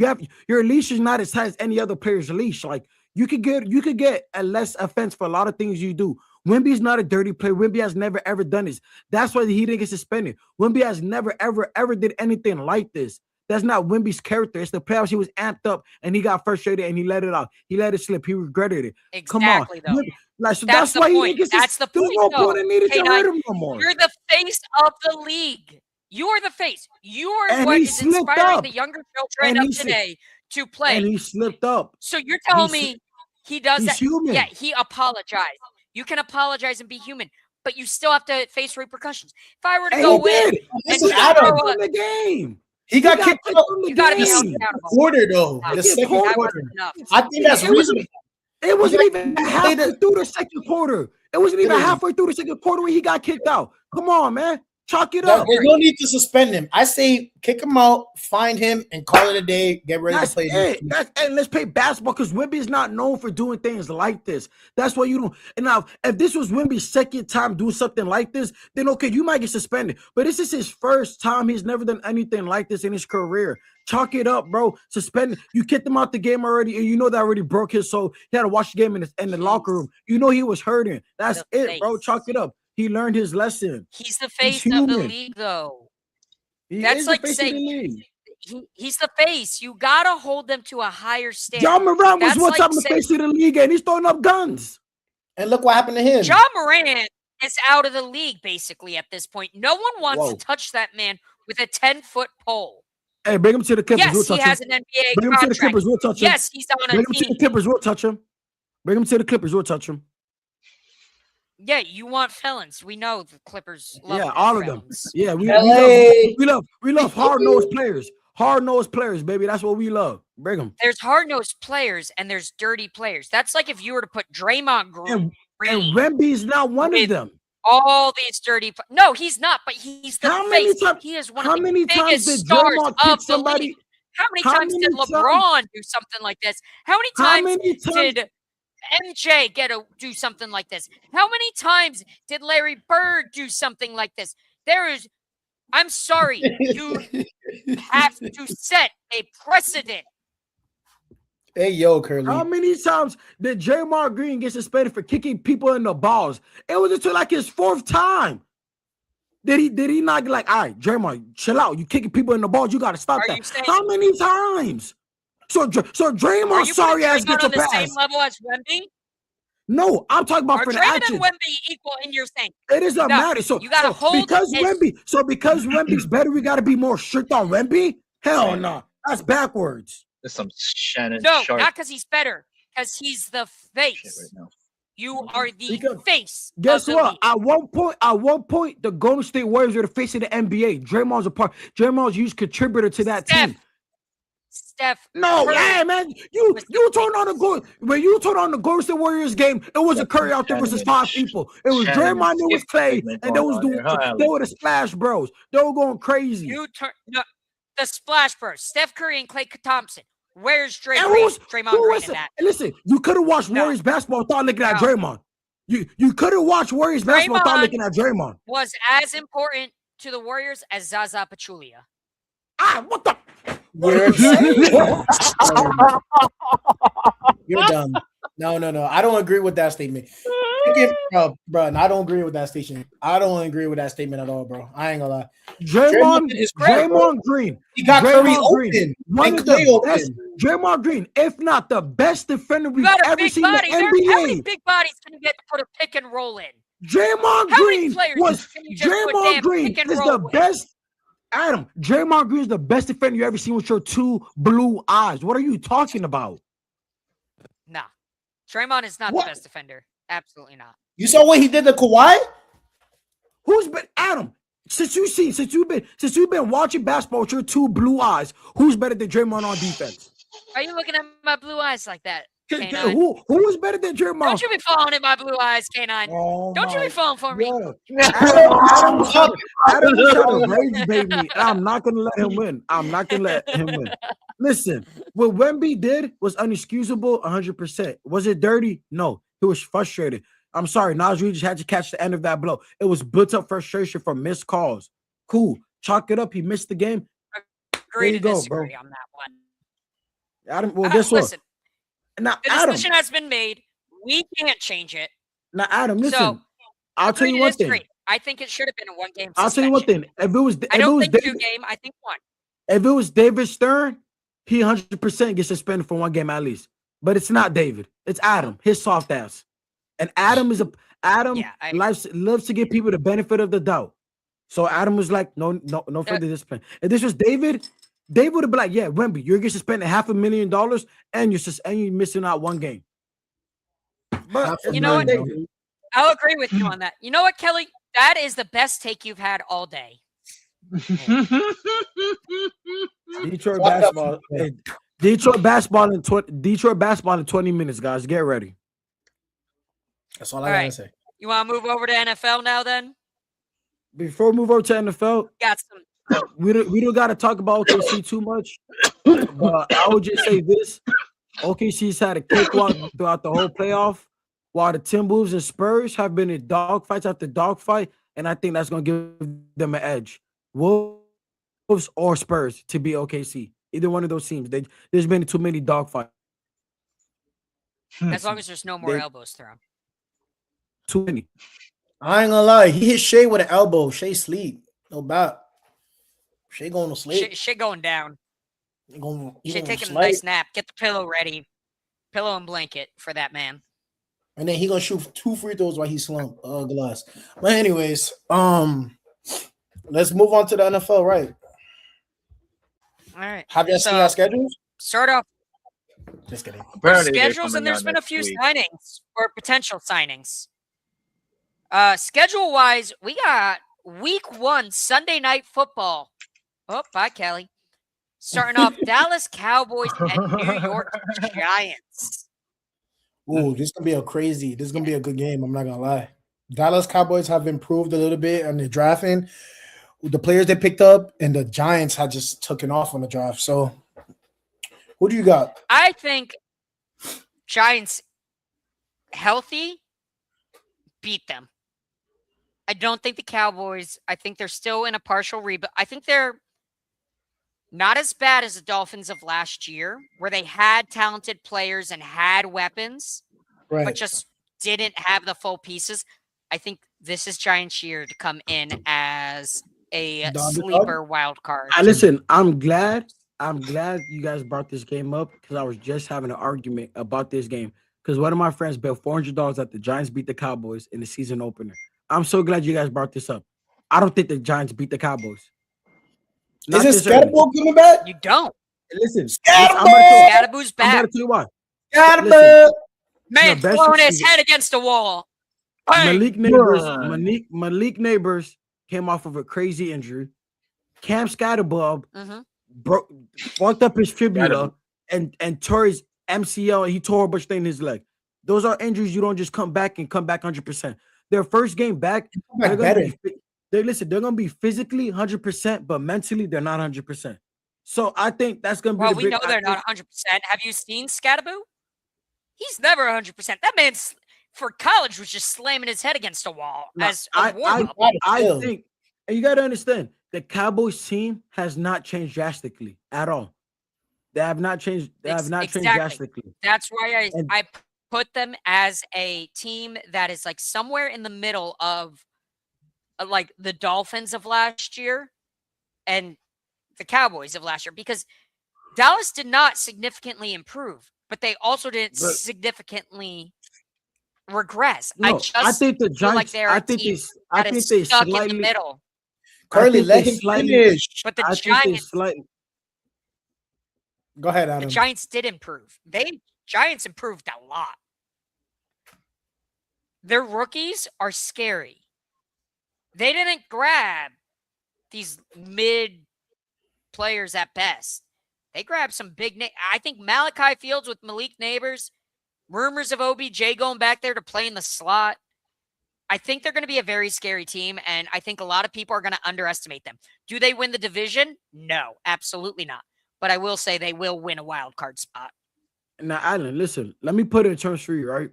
Your leash is not as tight as any other player's leash. Like you could get a less offense for a lot of things you do. Wemby's not a dirty player. Wemby has never ever done this. That's why he didn't get suspended. Wemby has never ever did anything like this. That's not Wemby's character. It's the playoffs. He was amped up and he got frustrated and he let it out. He let it slip. He regretted it. Exactly, come on. Though. Like, so that's why point. He didn't get That's the point. No point in needing to hurt him no more. You're the face of the league. You are the face. You are what is inspiring the younger children of today to play. And he slipped up. So you're telling me he does that? Human. Yeah, he apologized. You can apologize and be human, but you still have to face repercussions. If I were to go in and throw in the game. He got kicked out. You got to be held accountable. Quarter though, the second quarter. I think that's reasonable. It wasn't even halfway through the second quarter. It wasn't even halfway through the second quarter when he got kicked out. Come on, man. Chalk it up. There's no need to suspend him. I say kick him out, find him, and call it a day. Get ready to play. And let's play basketball because Wemby is not known for doing things like this. That's why you don't. And now, if this was Wemby's second time doing something like this, then okay, you might get suspended. But this is his first time. He's never done anything like this in his career. Chalk it up, bro. Suspend. You kicked him out the game already, and you know that already broke his soul. He had to watch the game in the locker room. You know he was hurting. That's it, bro. Chalk it up. He learned his lesson. He's the face of the league, though. That's like saying he's the face. You gotta hold them to a higher standard. John Moran was one time the face of the league, and he's throwing up guns. And look what happened to him. John Moran is out of the league basically at this point. No one wants to touch that man with a 10-foot pole. Hey, bring him to the Clippers. Yes, he has an NBA contract. Bring him to the Clippers. We'll touch him. Yes, he's on a team. Bring him to the Clippers. We'll touch him. Bring him to the Clippers. We'll touch him. Yeah, you want felons. We know the Clippers love all felons. of them. Yeah, we love hard-nosed players. Hard-nosed players, baby. That's what we love. Bring them. There's hard-nosed players and there's dirty players. That's like if you were to put Draymond Green. And Wemby's not one of them. All these dirty. No, he's not, but he's the face. He is one of the biggest stars of the league. How many times did LeBron do something like this? How many times did MJ do something like this? How many times did Larry Bird do something like this? I'm sorry, you have to set a precedent. Hey, yo, Curly. How many times did Draymond Green get suspended for kicking people in the balls? It was until like his 4th time. Did he not like, all right, Draymond, chill out. You kicking people in the balls. You got to stop that. How many times? So Draymond, sorry ass gets a pass. On the same level as Wemby? No, I'm talking about for the action. Draymond and Wemby equal in your saying? It doesn't matter. So you got to hold because Wemby's better, we got to be more strict on Wemby? Hell no. That's backwards. There's some Shannon No, Sharp. not because he's better. Because he's the face. Right now. You are the face. Guess of what? The At one point, the Golden State Warriors were the face of the NBA. Draymond's a part. Draymond's a huge contributor to that team. Steph. No, yeah, man. You turned on the Golden State Warriors game. It was a Curry out there versus 5 people. It was Draymond, it was Clay, and they were the Splash Bros. They were going crazy. The Splash Bros. Steph Curry and Klay Thompson. Where's Draymond Green in that? Listen, you could have watched Warriors basketball without looking at Draymond. You could have watched Warriors basketball without looking at Draymond. Was as important to the Warriors as Zaza Pachulia. What the? You're dumb. No. I don't agree with that statement. Bro, I don't agree with that statement. I don't agree with that statement at all, bro. I ain't gonna lie. Draymond Green. He got Curry open. One of the best. Draymond Green, if not the best defender we've ever seen in the NBA. How many big bodies can you get to put a pick and roll in? Draymond Green is the best. Adam, Draymond Green is the best defender you ever seen with your 2 blue eyes. What are you talking about? Nah. Draymond is not the best defender. Absolutely not. You saw what he did to Kawhi? Who's been Adam? Since you've been watching basketball with your two blue eyes, who's better than Draymond on defense? Why are you looking at my blue eyes like that? Who is better than Draymond? Don't you be falling in my blue eyes, K9. Oh, don't you be falling for me. Adam was trying to rage bait me, and I'm not gonna let him win. Listen, what Wemby did was unexcusable 100%. Was it dirty? No. He was frustrated. I'm sorry, Nas Reed just had to catch the end of that blow. It was built up frustration from missed calls. Cool. Chalk it up. He missed the game. Agree to disagree on that one. Adam, well, guess what? Listen, now, the decision has been made. We can't change it. Now, Adam, listen. So, I'll tell you one thing. I think it should have been a one-game suspension. I'll tell you one thing. I don't think David, 2-game. I think 1. If it was David Stern, he 100% gets suspended for 1 game at least. But it's not David. It's Adam, his soft ass. And Adam loves to give people the benefit of the doubt. So Adam was like, no further discipline. If this was David would have been like, yeah, Wemby, you're getting suspended $500,000 and you're missing out 1 game. But you know what? I'll agree with you on that. You know what, Kelly? That is the best take you've had all day. Detroit basketball in 20 minutes, guys. Get ready. That's all I gotta say. You want to move over to NFL now, then? Before we move over to NFL, we don't got to talk about OKC too much. But I would just say this: OKC's had a cakewalk throughout the whole playoff, while the Timberwolves and Spurs have been in dogfights after dogfight, and I think that's going to give them an edge. Wolves or Spurs to be OKC. Either one of those teams. There's been too many dogfights. As long as there's no more elbows thrown. Too many. I ain't gonna lie. He hit Shea with an elbow. Shea sleep. No doubt. Shea going to sleep. Shea going down. Shea taking a nice nice nap. Get the pillow ready. Pillow and blanket for that man. And then he gonna shoot 2 free throws while he slumped. Glass. But anyways, let's move on to the NFL, right? All right. Have you seen our schedules? Start off. Just kidding. Schedules, and there's been a few signings or potential signings. Schedule-wise, we got week 1 Sunday night football. Oh, bye, Kelly. Starting off Dallas Cowboys and New York Giants. Ooh, this is gonna be a good game. I'm not gonna lie. Dallas Cowboys have improved a little bit on the drafting. The players they picked up, and the Giants had just taken off on the draft. So, who do you got? I think Giants healthy beat them. I don't think the Cowboys, I think they're still in a partial rebuild. I think they're not as bad as the Dolphins of last year, where they had talented players and had weapons, but just didn't have the full pieces. I think this is Giants' year to come in as a sleeper wild card. Listen, I'm glad you guys brought this game up because I was just having an argument about this game because one of my friends bet $400 that the Giants beat the Cowboys in the season opener. I'm so glad you guys brought this up. I don't think the Giants beat the Cowboys. Is it Scatterbo coming back? You don't. Listen, Scatterbo's back. I'm going to tell you why. Scatterbo! Man, throwing his head against the wall. Malik Neighbors came off of a crazy injury. Cam Scatterbob fucked up his fibula and tore his MCL. And he tore a bunch of things in his leg. Those are injuries you don't just come back 100%. Their first game back, they're going to be physically 100%, but mentally they're not 100%. So I think that's going to be. Well, we know they're not 100%. Have you seen Scatterbo? He's never 100%. That man for college was just slamming his head against a wall as a warm-up. I think, and you got to understand, the Cowboys team has not changed drastically at all. They have not changed. They have not changed drastically. That's why I put them as a team that is like somewhere in the middle of like the Dolphins of last year and the Cowboys of last year, because Dallas did not significantly improve, but they also didn't significantly regress. No, I think the Giants. I think they stuck slightly in the middle. Carly, let him finish. But the Giants. Go ahead, Adam. The Giants did improve. Giants improved a lot. their rookies are scary. They didn't grab these mid players at best. They grabbed some big I think Malachi Fields with Malik Neighbors, rumors of OBJ going back there to play in the slot. I think they're going to be a very scary team, and I think a lot of people are going to underestimate them. Do they win the division? No, absolutely not. But I will say they will win a wild card spot. Now, Alan, listen, let me put it in terms for you, right?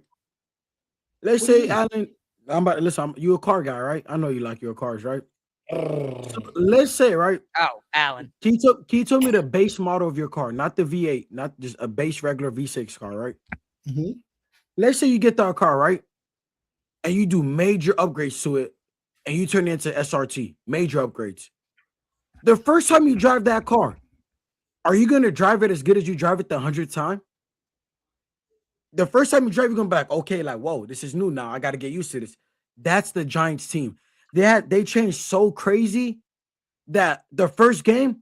Let's say, Alan, you a car guy, right? I know you like your cars, right? So let's say, right? Oh, Alan. Can you tell me the base model of your car, not the V8, not just a base regular V6 car, right? Mm-hmm. Let's say you get that car, right? And you do major upgrades to it, and you turn it into SRT, major upgrades. The first time you drive that car, are you going to drive it as good as you drive it the 100th time? The first time you drive, you're going to be like, okay, like, whoa, this is new now. I got to get used to this. That's the Giants team. They changed so crazy that the first game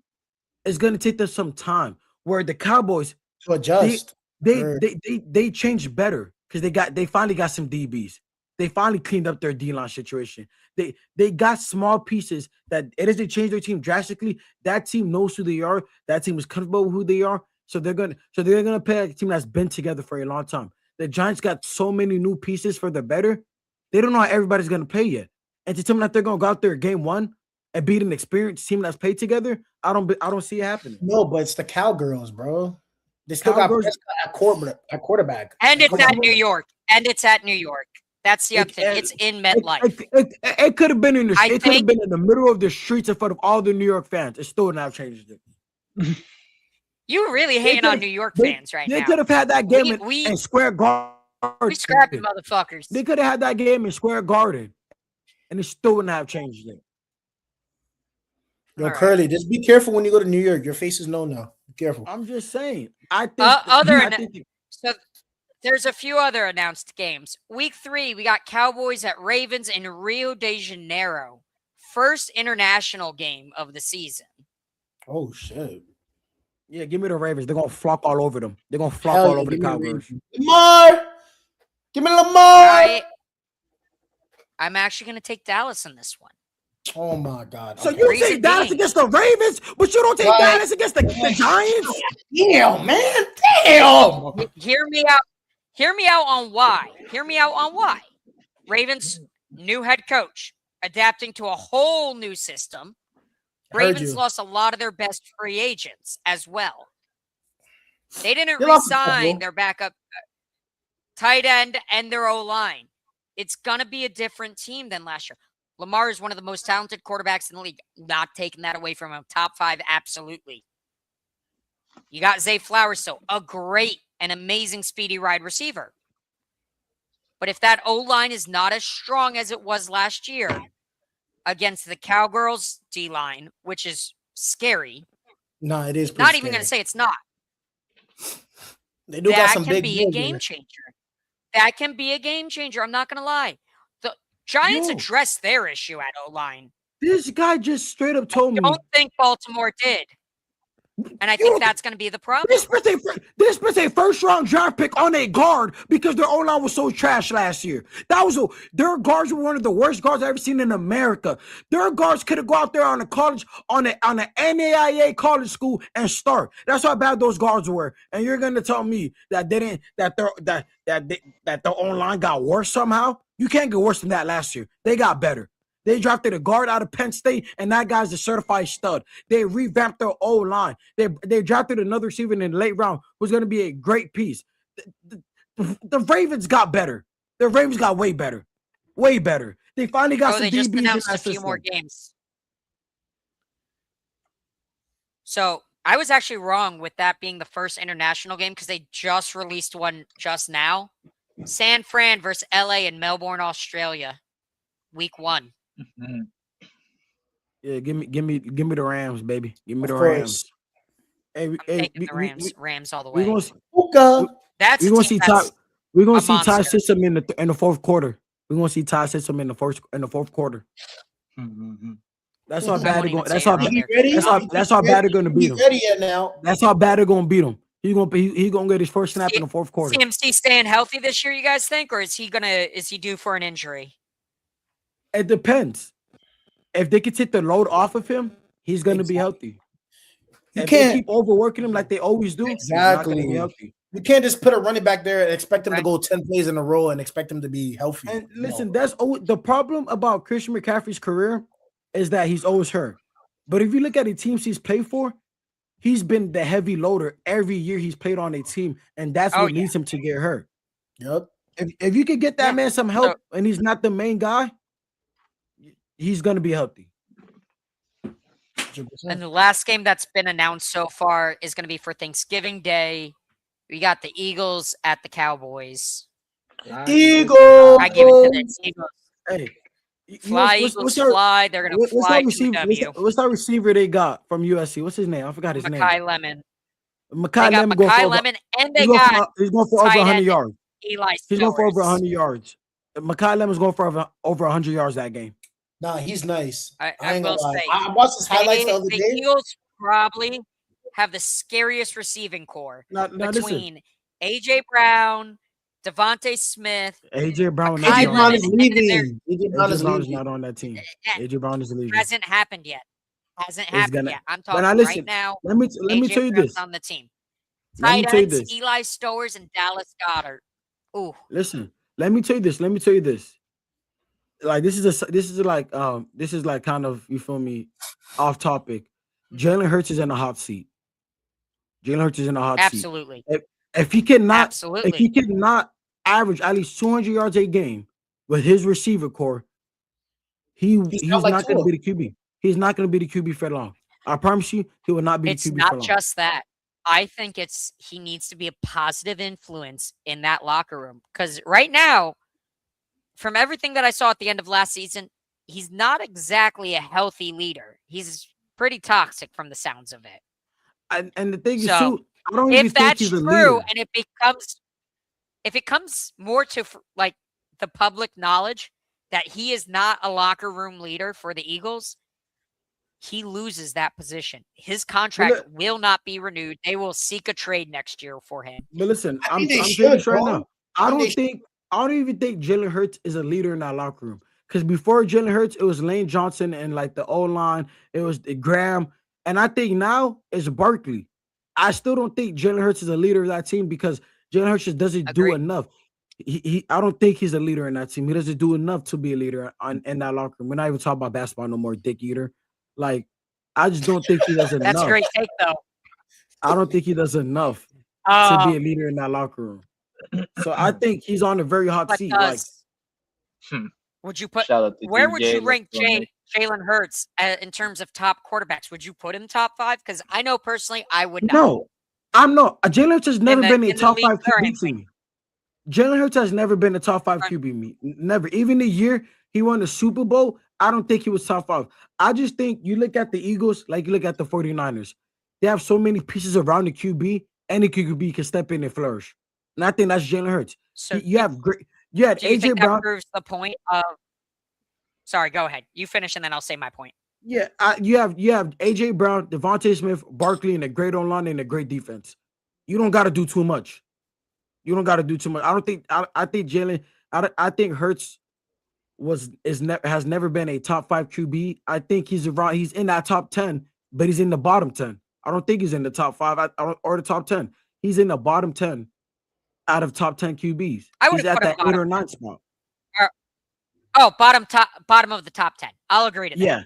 is going to take them some time. Where the Cowboys to adjust, they changed better because they finally got some DBs. They finally cleaned up their D-line situation. They got small pieces that it doesn't change their team drastically. That team knows who they are. That team is comfortable with who they are. So they're gonna play a team that's been together for a long time. The Giants got so many new pieces for the better. They don't know how everybody's gonna play yet. And to tell me that they're gonna go out there game one and beat an experienced team that's played together, I don't see it happening. No, but it's the Cowgirls, bro. They still got Prescott at quarterback. And it's at New York. That's the other thing. It's in MetLife. It could have been in the middle of the streets in front of all the New York fans. It still not changed it. You really hating on New York fans right now. They could have had that game in Square Garden. We scrapped the motherfuckers. They could have had that game in Square Garden, and it still wouldn't have changed it. Yo, Curly, just be careful when you go to New York. Your face is known now. Be careful. I'm just saying. I think so. There's a few other announced games. Week 3, we got Cowboys at Ravens in Rio de Janeiro. First international game of the season. Oh, shit. Yeah, give me the Ravens. They're going to flock all over them. They're going to flock all over the Cowboys. Lamar! Give me Lamar! I'm actually going to take Dallas in this one. Oh, my God. So you take Dallas against the Ravens, but you don't take Dallas against the Giants? Damn, man. Damn. Hear me out. Hear me out on why. Ravens, new head coach, adapting to a whole new system. Ravens lost a lot of their best free agents as well. They didn't re-sign their backup tight end and their O-line. It's going to be a different team than last year. Lamar is one of the most talented quarterbacks in the league. Not taking that away from him. Top 5, absolutely. You got Zay Flowers, so a great and amazing speedy wide receiver. But if that O-line is not as strong as it was last year against the Cowgirls D-line, which is scary. No, it is not even going to say it's not. They do got some big be a game changer. That can be a game changer. I'm not going to lie. The Giants addressed their issue at O-line. This guy just straight up told me. I don't think Baltimore did. And I think that's going to be the problem. This was a first-round draft pick on a guard because their O-line was so trash last year. Their guards were one of the worst guards I've ever seen in America. Their guards could have gone out there on a college, on an NAIA college school and start. That's how bad those guards were. And you're going to tell me that their O-line got worse somehow? You can't get worse than that last year. They got better. They drafted a guard out of Penn State, and that guy's a certified stud. They revamped their O-line. They drafted another receiver in the late round who's going to be a great piece. The Ravens got better. The Ravens got way better. Way better. They finally got some DBs. They just announced a few more games. So I was actually wrong with that being the first international game because they just released one just now. San Fran versus LA in Melbourne, Australia. Week 1. Mm-hmm. Yeah, give me the Rams, baby. Give me the Rams. Hey, taking the Rams. Rams all the way. We're gonna see Ty System in the fourth quarter. We're gonna see Ty System in the fourth quarter. Mm-hmm. That's how bad they're going. That's how bad they're gonna beat them. Ready yet now? That's how bad they're gonna beat them. He's gonna get his first snap in the fourth quarter. CMC staying healthy this year, you guys think, or is he due for an injury? It depends. If they can take the load off of him, he's gonna be healthy. If they keep overworking him like they always do, he's not gonna be healthy. You can't just put a running back there and expect him to go 10 plays in a row and expect him to be healthy. And listen, that's the problem about Christian McCaffrey's career is that he's always hurt. But if you look at the teams he's played for, he's been the heavy loader every year he's played on a team, and that's what leads him to get hurt. Yep. If you could get that man some help and he's not the main guy, he's gonna be healthy. 100%. And the last game that's been announced so far is going to be for Thanksgiving Day. We got the Eagles at the Cowboys. Eagles! I give it to the Eagles. Hey, fly, Eagles, fly. They're going to fly to W. What's that receiver they got from USC? What's his name? I forgot his name. Makai Lemon. Makai Lemon, and they got he's going for over 100 yards. Eli He's going for over 100 yards. Makai Lemon's going for over 100 yards that game. Nah, he's nice. I will say. I watched his highlights the other day. The Eagles probably have the scariest receiving core between A.J. Brown, Devontae Smith. A.J. Brown is leaving. A.J. Brown is not on that team. A.J. Brown is leaving. Hasn't happened yet. I'm talking right now. Let me tell you this. On the team. Tight ends, Eli Stowers and Dallas Goedert. Ooh. Listen, let me tell you this. Like this is like kind of, you feel me, off topic. Jalen Hurts is in a hot seat. Absolutely. If he cannot average at least 200 yards a game with his receiver core, he's not going to be the QB. He's not going to be the QB for long. I promise you, he will not be the QB for long. It's not just that. I think he needs to be a positive influence in that locker room, because right now, from everything that I saw at the end of last season, he's not exactly a healthy leader. He's pretty toxic from the sounds of it. And the thing is, too, I don't even think he's a leader. If that's true, and if it comes more to like the public knowledge that he is not a locker room leader for the Eagles, he loses that position. His contract will not be renewed. They will seek a trade next year for him. But listen, I'm saying this right now. I don't even think Jalen Hurts is a leader in that locker room. Because before Jalen Hurts, it was Lane Johnson and like the O-line. It was Graham. And I think now it's Barkley. I still don't think Jalen Hurts is a leader of that team because Jalen Hurts just doesn't do enough. I don't think he's a leader in that team. He doesn't do enough to be a leader in that locker room. We're not even talking about basketball no more, dick eater. Like, I just don't think he does enough. That's a great take, though. I don't think he does enough to be a leader in that locker room. So I think he's on a very hot seat. Would you put? Where would you rank Jalen Hurts in terms of top quarterbacks? Would you put him top 5? Because I know personally, I would not. No, I'm not. Jalen Hurts has never been a top 5 QB to me. Jalen Hurts has never been a top 5 QB me. Never. Even the year he won the Super Bowl, I don't think he was top 5. I just think you look at the Eagles, like you look at the 49ers. They have so many pieces around the QB, and the QB can step in and flourish. And I think that's Jalen Hurts. So you had AJ Brown. That proves the point of. Sorry, go ahead. You finish, and then I'll say my point. Yeah, you have AJ Brown, Devontae Smith, Barkley, and a great online and a great defense. You don't got to do too much. I think Jalen. I think Hurts has never been a top 5 QB. I think he's in that top 10, but he's in the bottom 10. I don't think he's in the top 5 or the top 10. He's in the bottom 10 out of top 10 QBs. He's at that 8 or 9 spot. Bottom of the top 10. I'll agree to that. Yeah.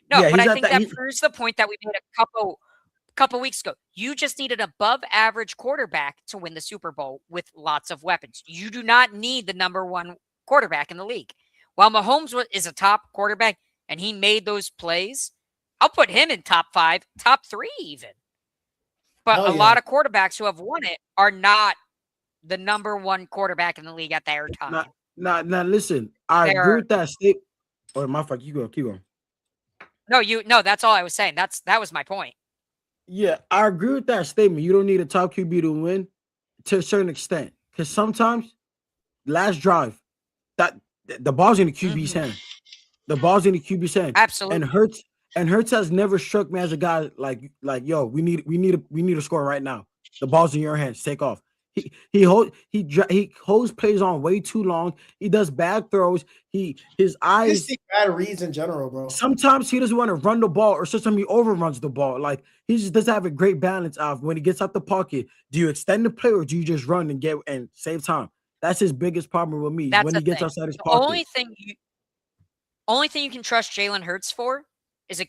But I think that proves the point that we made a couple weeks ago. You just need an above average quarterback to win the Super Bowl with lots of weapons. You do not need the number 1 quarterback in the league. While Mahomes is a top quarterback and he made those plays, I'll put him in top 5, top 3 even. But a lot of quarterbacks who have won it are not the number 1 quarterback in the league at their time. Now, listen. I agree with that statement. Oh, my fuck, you go, keep going. No, that's all I was saying. That was my point. Yeah, I agree with that statement. You don't need a top QB to win to a certain extent. Because sometimes, last drive, that the ball's in the QB's hand. The ball's in the QB's hand. Absolutely. And Hurts has never struck me as a guy like yo, we need to score right now. The ball's in your hands. Take off. He holds plays on way too long. He does bad throws. His eyes. Just see bad reads in general, bro. Sometimes he doesn't want to run the ball, or sometimes he overruns the ball. Like he just doesn't have a great balance of when he gets out the pocket. Do you extend the play or do you just run and save time? That's his biggest problem with me. That's when he gets outside his pocket. Only thing you can trust Jalen Hurts for is a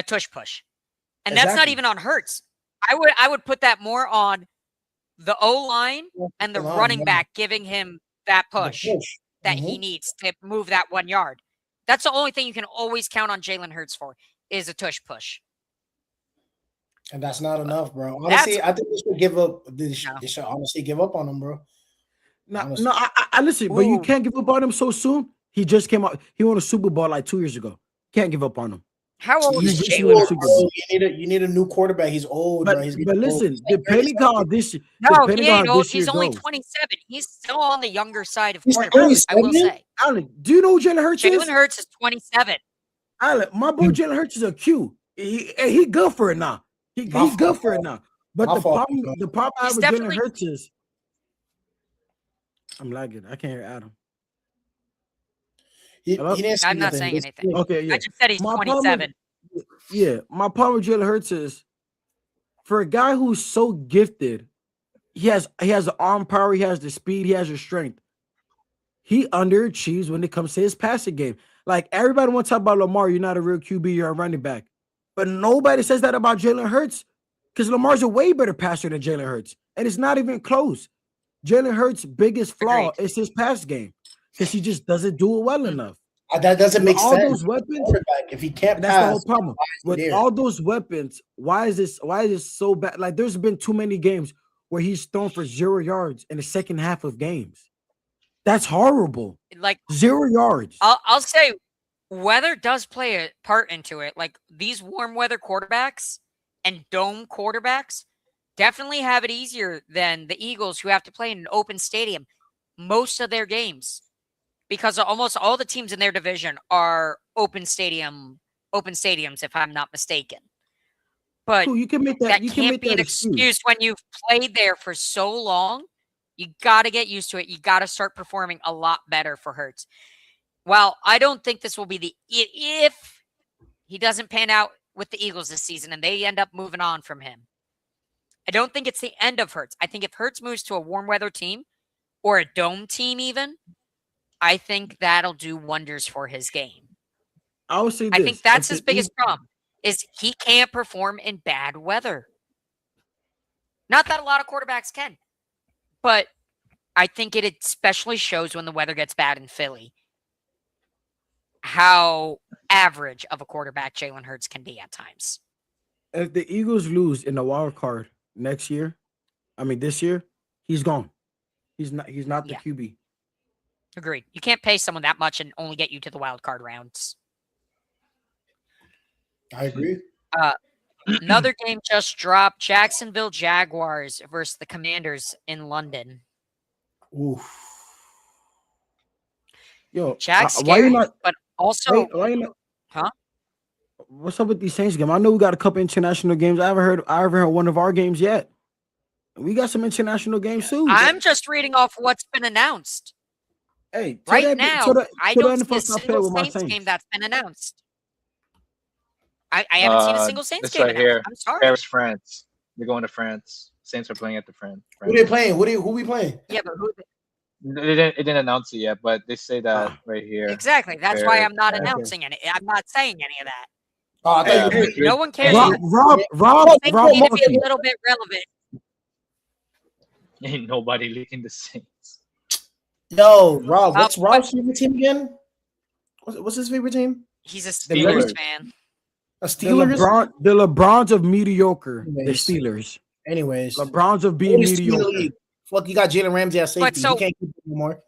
tush push, and that's not even on Hurts. I would put that more on the O-line and the running back giving him that push that he needs to move that 1 yard. That's the only thing you can always count on Jalen Hurts for is a tush push. And that's not enough, bro. Honestly, I think they should give up. They should honestly give up on him, bro. I listen, but you can't give up on him so soon. He just came out. He won a Super Bowl like 2 years ago. Can't give up on him. How old is Jalen? You need a new quarterback. He's old, but, bro. But listen, depending on this, no, he ain't old. He's only 27. He's still on the younger side of quarterbacks. I will say. Alan, do you know who Jalen Hurts is? Jalen Hurts is 27. Alan, my boy Jalen Hurts is a Q. He good for it now. He's good for it now. But the problem I have with Jalen Hurts is, I'm lagging. I can't hear Adam. I'm not saying anything. Okay, yeah. I just said he's 27. My problem with Jalen Hurts is, for a guy who's so gifted, he has the arm power, he has the speed, he has the strength. He underachieves when it comes to his passing game. Like, everybody wants to talk about Lamar. You're not a real QB. You're a running back. But nobody says that about Jalen Hurts, because Lamar's a way better passer than Jalen Hurts, and it's not even close. Jalen Hurts' biggest flaw is his pass game, because he just doesn't do it well enough. That doesn't make sense. All those weapons, if he can't that's pass, the whole problem. With all those weapons, why is this so bad? Like, there's been too many games where he's thrown for 0 yards in the second half of games. That's horrible. Like 0 yards. I'll say weather does play a part into it. Like, these warm weather quarterbacks and dome quarterbacks definitely have it easier than the Eagles, who have to play in an open stadium most of their games, because almost all the teams in their division are open stadiums, if I'm not mistaken. But you can make that can't be an excuse when you've played there for so long. You got to get used to it. You got to start performing a lot better for Hurts. Well, I don't think this will be if he doesn't pan out with the Eagles this season and they end up moving on from him. I don't think it's the end of Hurts. I think if Hurts moves to a warm weather team or a dome team even, I think that'll do wonders for his game. I would say this. I think that's his biggest problem, is he can't perform in bad weather. Not that a lot of quarterbacks can, but I think it especially shows when the weather gets bad in Philly how average of a quarterback Jalen Hurts can be at times. If the Eagles lose in the wild card this year, he's gone. He's not the QB. Agreed. You can't pay someone that much and only get you to the wild card rounds. I agree. Another game just dropped. Jacksonville Jaguars versus the Commanders in London. Oof. Yo, Jags scary, but also... why you not, huh? What's up with these Saints games? I know we got a couple international games. I haven't heard one of our games yet. We got some international games too. I'm just reading off what's been announced. Hey, right now, I don't see a single Saints game that's been announced. I haven't seen a single Saints game announced. Here. I'm sorry. Paris, France. They're going to France. Saints are playing at the France. Who they playing? Who we playing? Yeah, but who? It didn't announce it yet, but they say that right here. Exactly. That's why I'm not announcing it. I'm not saying any of that. Oh, I thought no one cares. Rob, they need to be a little bit relevant. Ain't nobody leaking the Saints. Yo, Rob, what's Rob's favorite team again? What's his favorite team? He's a Steelers fan. A Steelers? The LeBrons of mediocre. Anyways. The Steelers. Anyways. LeBrons of being mediocre. Fuck, you got Jalen Ramsey at safety. So, you can't keep it anymore.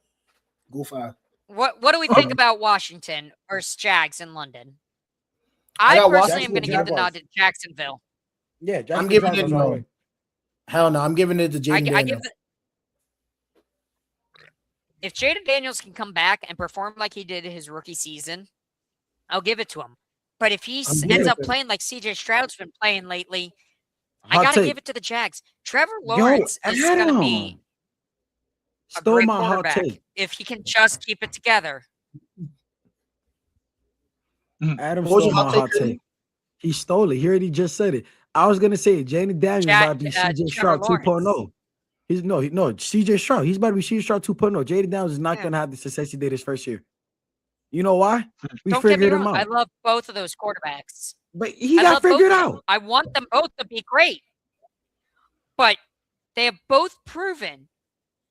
Go far. What do we think about Washington versus Jags in London? I personally am going to give the nod to Jacksonville. Yeah, I'm giving it no. Hell no, I'm giving it to Jaden Daniels. If Jaden Daniels can come back and perform like he did his rookie season, I'll give it to him. But if he ends up playing like CJ Stroud's been playing lately, I gotta give it to the Jags. Trevor Lawrence is gonna be a great quarterback if he can just keep it together. Adam stole my hot take. He stole it. He already just said it. I was gonna say Jaden Daniels about to be CJ Stroud 2.0. He's no CJ Stroud. He's about to be CJ Stroud 2.0. Jaden Daniels is not gonna have the success he did his first year. You know why? We figured him out. I love both of those quarterbacks. But he got figured out. I want them both to be great. But they have both proven,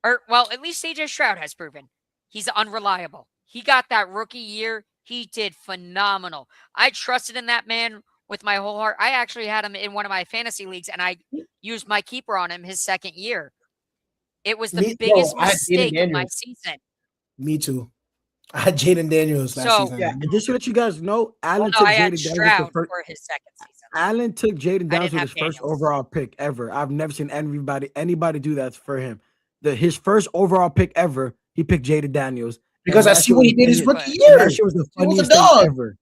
or well, at least CJ Stroud has proven, he's unreliable. He got that rookie year. He did phenomenal. I trusted in that man with my whole heart. I actually had him in one of my fantasy leagues, and I used my keeper on him his second year. It was the biggest mistake of my season. Me too. I had Jaden Daniels last season. Yeah, just to let you guys know, Allen took Jaden Daniels for his second season. Allen took Jaden Daniels with his first overall pick ever. I've never seen anybody do that for him. His first overall pick ever, he picked Jaden Daniels. Because I see what he did his rookie year. That shit was the funniest thing ever.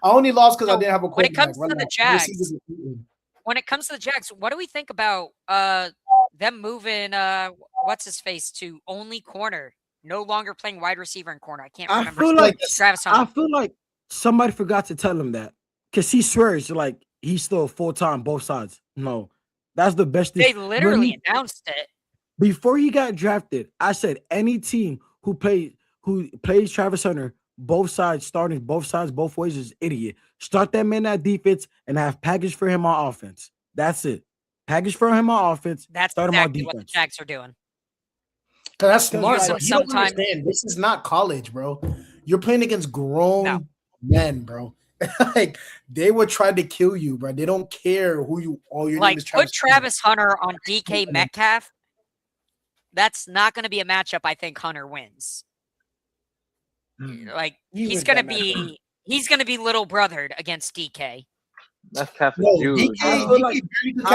I only lost because I didn't have a quarterback. When it comes to the Jags, what do we think about them moving what's his face to only corner, no longer playing wide receiver and corner? I can't remember. I feel like somebody forgot to tell him that because he swears like he's still full-time both sides. No, that's the best thing. They literally announced it. Before he got drafted, I said any team who plays Travis Hunter both sides, starting both sides, both ways is idiot. Start that man at defense and have package for him on offense. That's it. Package for him on offense. That's start exactly him on defense. what the Jags are doing. That's smart. Sometimes this is not college, bro. You're playing against grown men, bro. Like they would try to kill you, bro. They don't care who you all your name is. Put Travis Hunter on DK Metcalf. That's not going to be a matchup. I think Hunter wins. Like he's going to be little brothered against DK. That's huge. I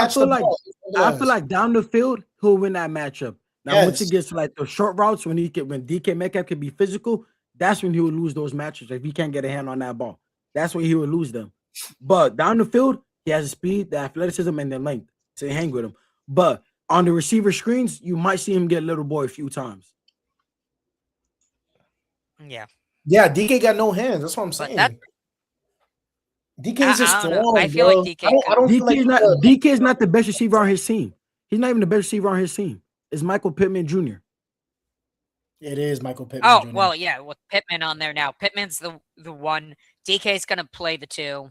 feel like down the field he'll win that matchup. Now once it gets to like the short routes when DK Metcalf can be physical, that's when he would lose those matches if he can't get a hand on that ball. That's when he would lose them. But down the field, he has the speed, the athleticism, and the length to hang with him. But on the receiver screens, you might see him get little boy a few times. Yeah. Yeah, DK got no hands. That's what I'm saying. DK is just strong. I feel like DK is not the best receiver on his team. He's not even the best receiver on his team. It's Michael Pittman Jr. It is Michael Pittman Jr. Well, yeah, with Pittman on there now. Pittman's the one. DK is going to play the two.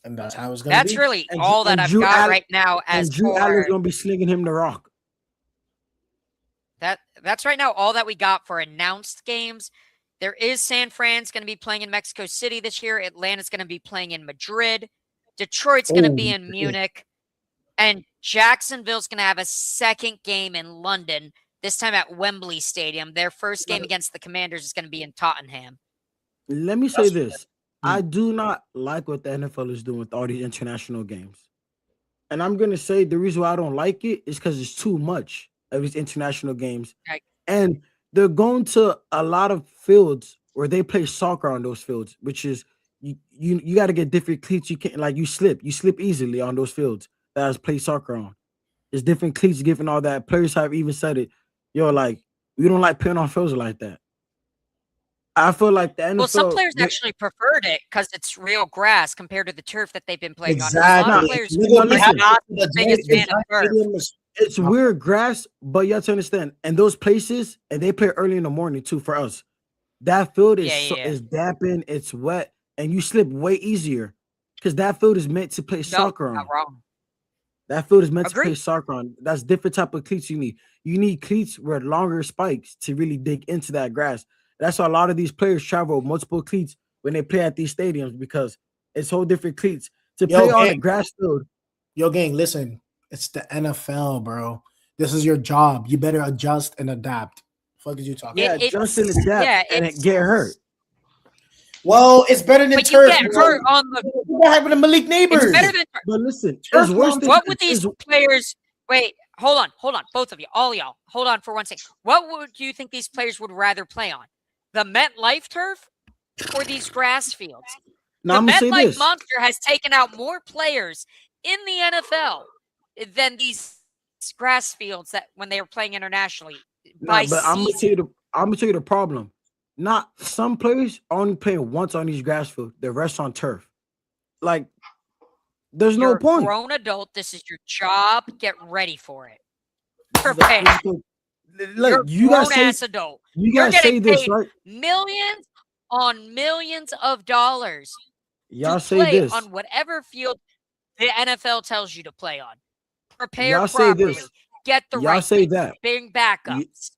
And that's how it's going to be. That's really all that I've got right now. As Drew Allen's going to be slinging him the rock. That's right now all that we got for announced games. There is San Fran's going to be playing in Mexico City this year. Atlanta's going to be playing in Madrid. Detroit's going to be in Munich. And Jacksonville's going to have a second game in London, this time at Wembley Stadium. Their first game against the Commanders is going to be in Tottenham. Let me say this. I do not like what the NFL is doing with all these international games. And I'm going to say the reason why I don't like it is because it's too much of these international games. Right. And they're going to a lot of fields where they play soccer on those fields, which is you got to get different cleats. You can't you slip easily on those fields that I play soccer on. There's different cleats given all that. Players have even said it. Like we don't like playing on fields like that. I feel like the NFL. Well, some players actually preferred it because it's real grass compared to the turf that they've been playing exactly. on. Some players are not the biggest fan of turf. It's weird grass, but you have to understand. And those places, and they play early in the morning too. For us, that field is dampened, it's wet, and you slip way easier because that field is meant to play soccer on. Not wrong. That field is meant to play soccer on. That's different type of cleats you need. You need cleats with longer spikes to really dig into that grass. That's why a lot of these players travel multiple cleats when they play at these stadiums because it's whole different cleats to play on a grass field. Yo, gang, listen. It's the NFL, bro. This is your job. You better adjust and adapt. Fuck is you talking? Yeah, adjust and adapt and get hurt. Well, it's better than turf. You get hurt on the. What happened to Malik Neighbors? It's better than. But listen, what would these players? Wait, hold on, both of you, all y'all, hold on for 1 second. What would you think these players would rather play on? The MetLife turf or these grass fields? Now, I'm gonna say MetLife this. Monster has taken out more players in the NFL than these grass fields that when they were playing internationally. Nah, but I'm gonna tell you the problem. Not some players are only playing once on these grass fields. The rest on turf. Like, there's no point. You're a grown adult. This is your job. Get ready for it. Prepare. Like, you got ass adult. You're getting paid right? Millions on millions of dollars. Y'all to say play this on whatever field the NFL tells you to play on. Prepare y'all properly. Say this. Get the y'all right say thing. That. Bring backups.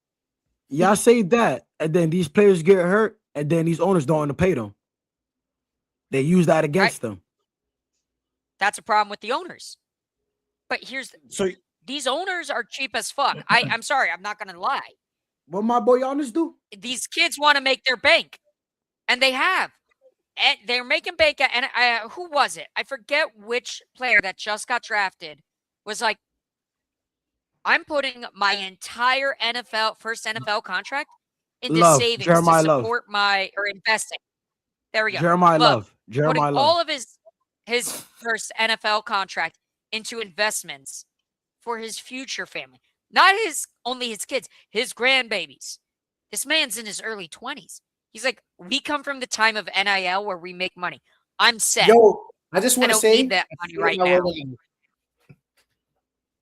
Y'all say that, and then these players get hurt, and then these owners don't want to pay them. They use that against them. That's a problem with the owners. But these owners are cheap as fuck. I'm sorry, I'm not gonna lie. What my boy Giannis do? These kids want to make their bank, and they have. And they're making bank. And who was it? I forget which player that just got drafted was like, I'm putting my entire first NFL contract into savings to support or investing. There we go. Jeremiah Love. Putting all of his first NFL contract into investments for his future family. Not only his kids, his grandbabies. This man's in his early 20s. He's like, we come from the time of NIL where we make money. I'm set. Yo, I just want to say that money right now.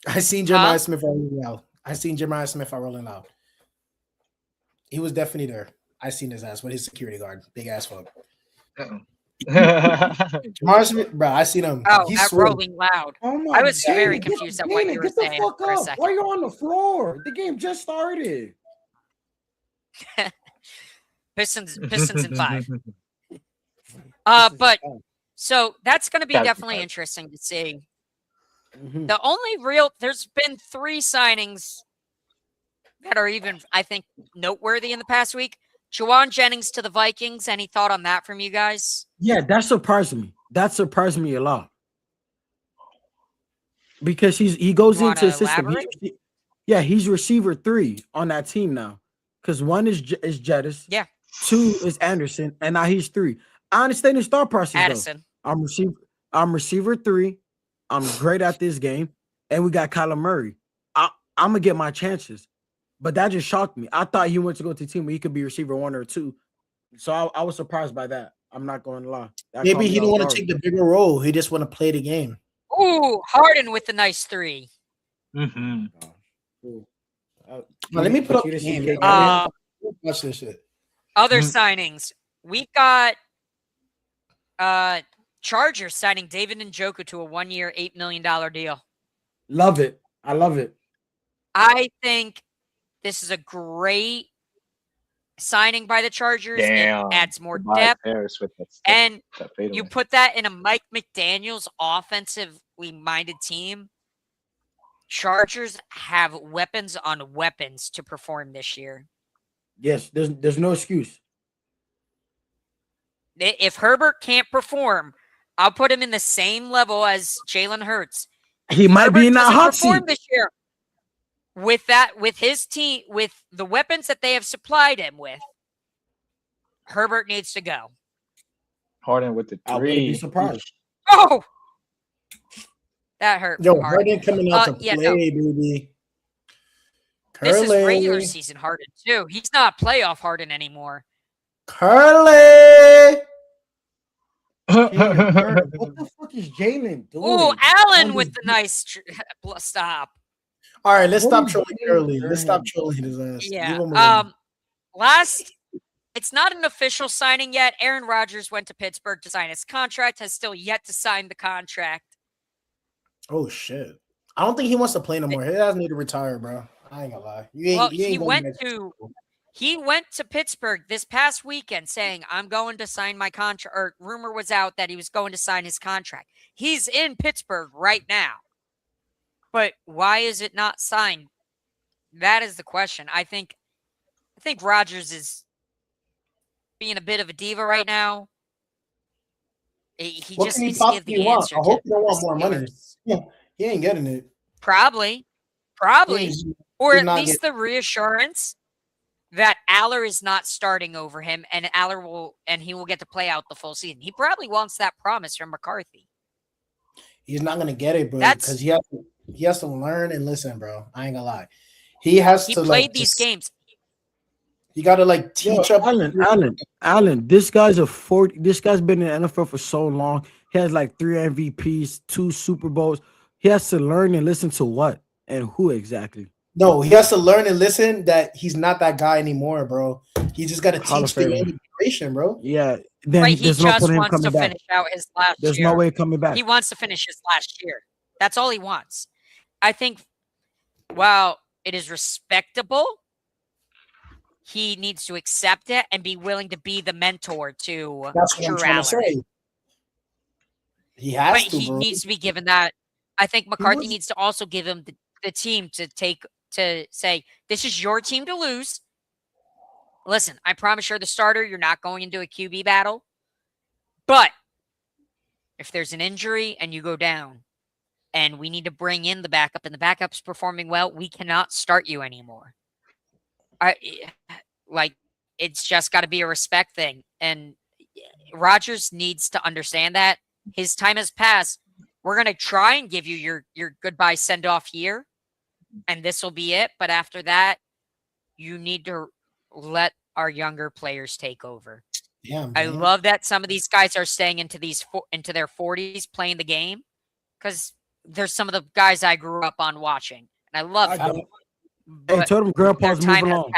I seen Jeremiah Smith rolling out. I seen Jeremiah Smith rolling out. He was definitely there. I seen his ass with his security guard, big ass fuck. Jeremiah Smith, bro, I seen him. Oh, he's rolling loud. Oh my I was very confused at what you were saying. Get the fuck up! Why are you on the floor? The game just started. Pistons in 5. But so that's going to be definitely interesting to see. Mm-hmm. The only there's been 3 signings that are even, I think, noteworthy in the past week. Juwan Jennings to the Vikings. Any thought on that from you guys? Yeah, that surprised me. That surprised me a lot. Because he goes into a system. He's receiver 3 on that team now. Because 1 is Jettis. Yeah. 2 is Anderson, and now he's 3. I understand his thought process. Addison. Though. I'm receiver 3. I'm great at this game, and we got Kyler Murray. I'm gonna get my chances, but that just shocked me. I thought he went to go to a team where he could be receiver 1 or 2, so I was surprised by that. I'm not going to lie. Maybe he didn't want to take the bigger role. He just want to play the game. Ooh, Harden with the nice 3. Mm-hmm. Let me put up the game. Watch this shit. Other signings. We got Chargers signing David Njoku to a 1-year, $8 million deal. Love it. I love it. I think this is a great signing by the Chargers. Damn. It adds more depth. And you put that in a Mike McDaniel's offensively minded team. Chargers have weapons on weapons to perform this year. Yes, there's no excuse. If Herbert can't perform, I'll put him in the same level as Jalen Hurts. He might be in that hot seat this year. With his team, with the weapons that they have supplied him with, Herbert needs to go. Harden with the 3. I wouldn't be surprised. Oh, that hurt. Yo, Harden coming out to play, baby. This is regular season Harden too. He's not playoff Harden anymore. Curly. What the fuck is Jalen doing? Oh, Allen with the nice stop. All right, let's stop trolling Curly. Let's stop trolling his ass. Yeah. It's not an official signing yet. Aaron Rodgers went to Pittsburgh to sign his contract. Has still yet to sign the contract. Oh shit! I don't think he wants to play no more. He doesn't need to retire, bro. I ain't gonna lie. He went to Pittsburgh this past weekend saying, I'm going to sign my contract, or rumor was out that he was going to sign his contract. He's in Pittsburgh right now. But why is it not signed? That is the question. I think Rodgers is being a bit of a diva right now. He just needs to give the answer. I hope you don't want more money. Yeah, he ain't getting it. Probably. Or at least the reassurance that Allure is not starting over him, and he will get to play out the full season. He probably wants that promise from McCarthy. He's not gonna get it, bro, because he has to learn and listen, bro. I ain't gonna lie. He played these games. You gotta like teach up. Allen. This guy's been in the NFL for so long. He has like 3 MVPs, 2 Super Bowls. He has to learn and listen to what and who exactly. No, he has to learn and listen that he's not that guy anymore, bro. He just got to teach the integration, bro. Yeah. Then he just wants to finish out his last year. There's no way coming back. He wants to finish his last year. That's all he wants. I think while it is respectable, he needs to accept it and be willing to be the mentor to Drew Allen. He has to, he needs to be given that. I think McCarthy needs to also give him the team to say, this is your team to lose. Listen, I promise you're the starter. You're not going into a QB battle. But if there's an injury and you go down and we need to bring in the backup and the backup's performing well, we cannot start you anymore. It's just got to be a respect thing. And Rodgers needs to understand that. His time has passed. We're going to try and give you your goodbye send-off year, and this will be it. But after that, you need to let our younger players take over. Yeah, I love that some of these guys are staying into their 40s playing the game, because there's some of the guys I grew up on watching, and I love them. Hey, tell them grandpa's moving along.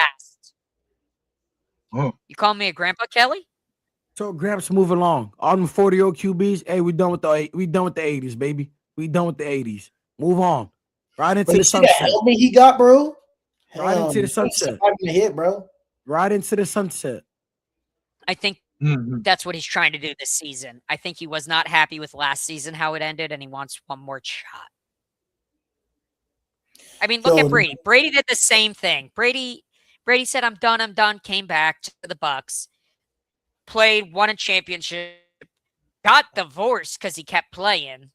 You call me a grandpa, Kelly? So Gramps move along. All them 40-year-old QBs. Hey, we done with the 80s, baby. We done with the 80s. Move on. Right into the sunset. The helmet he got, bro. Right into the sunset. Hit, bro. Right into the sunset. I think that's what he's trying to do this season. I think he was not happy with last season, how it ended, and he wants one more shot. I mean, look at Brady. Brady did the same thing. Brady said, I'm done, came back to the Bucs. Played, won a championship, got divorced because he kept playing.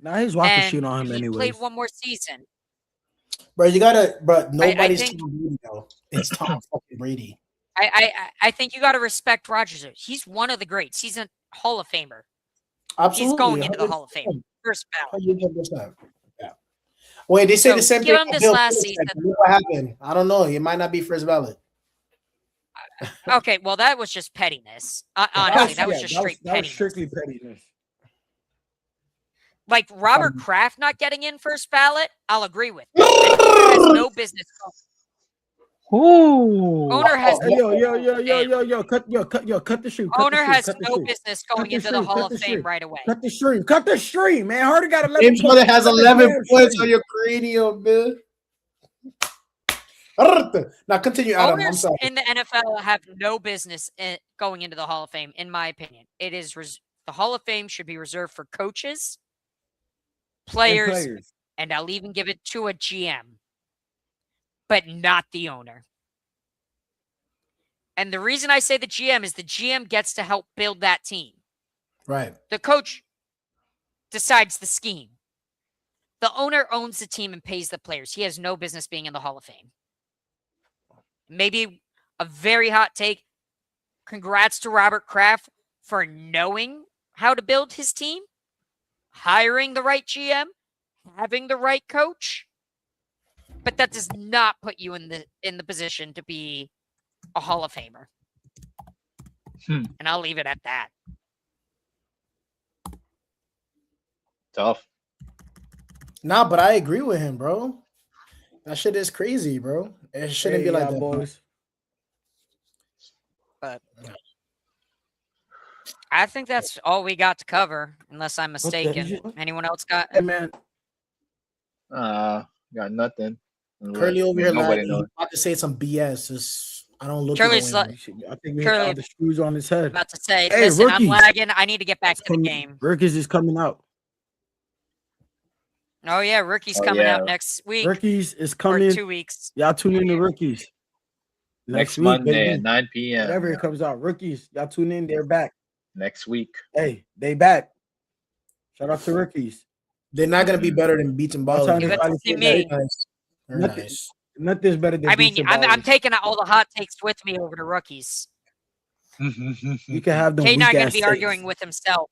Now he's walking shit on him anyway. Played one more season. Bro, you gotta, bro, nobody's Tom Brady, though. It's Tom fucking Brady. I think you gotta respect Rodgers. He's one of the greats. He's a Hall of Famer. Absolutely. He's going into the Hall of Fame. First ballot. 100%. Yeah. Wait, they say the same thing. Give him this last season. What happened? I don't know. It might not be first ballot. Okay, well, that was just pettiness. Honestly, that was just straight pettiness. That was strictly pettiness. Like Robert Kraft not getting in first ballot, I'll agree with. Has no business. Owner has cut the stream. Owner has no business going into the Hall of Fame right away. Cut the stream, man. Hardy got 11. James Mother has 11 points on your cranium, man. Now continue, Adam. Owners in the NFL have no business going into the Hall of Fame, in my opinion. It is the Hall of Fame should be reserved for coaches, players, and I'll even give it to a GM, but not the owner. And the reason I say the GM is the GM gets to help build that team. Right. The coach decides the scheme. The owner owns the team and pays the players. He has no business being in the Hall of Fame. Maybe a very hot take. Congrats to Robert Kraft for knowing how to build his team, hiring the right GM, having the right coach. But that does not put you in the position to be a Hall of Famer. And I'll leave it at that. Tough. Nah, but I agree with him, bro. That shit is crazy, bro. It shouldn't be like that, boys. But I think that's all we got to cover, unless I'm mistaken. Anyone else got? Hey, man. Got nothing. Curly over here, like, he's about to say some BS. I don't look at him. I think we have the screws on his head. About to say, hey, listen, rookies. I'm lagging. I need to get back to the game. Rookies is coming out. Oh, yeah. Rookies coming out next week. Rookies is coming. 2 weeks. Y'all tune in to Rookies. Next week, Monday at 9 p.m. Whatever it comes out. Rookies, y'all tune in. They're back. Next week. Hey, they back. Shout out to Rookies. They're not going to be better than Beats and Ballers. You got to see me. Very nice. Nothing's better than. I mean, I'm taking all the hot takes with me over to rookies. You can have them. K9 gonna be arguing with himself.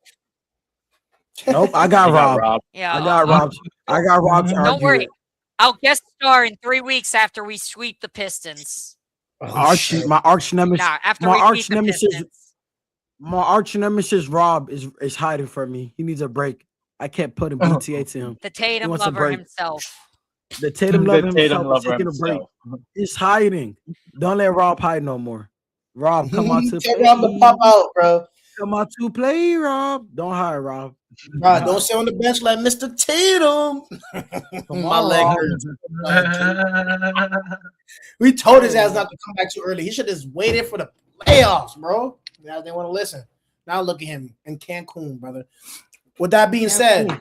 Nope, I got Rob. Yeah, I got Rob. I got Rob's argument. Don't worry, I'll guest star in 3 weeks after we sweep the Pistons. My arch nemesis. Nah, after my we arch beat the Pistons. My arch nemesis Rob is hiding from me. He needs a break. I can't put him BTA to him. The Tatum lover himself. The Tatum lover himself is taking a break. He's hiding. Don't let Rob hide no more. Rob, come on to play. Rob to pop out, bro. Come on to play, Rob. Don't hide, Rob. Rob, don't sit on the bench like Mr. Tatum. My leg hurts. We told his ass not to come back too early. He should have just waited for the playoffs, bro. Now they want to listen. Now look at him in Cancun, brother. With that being said,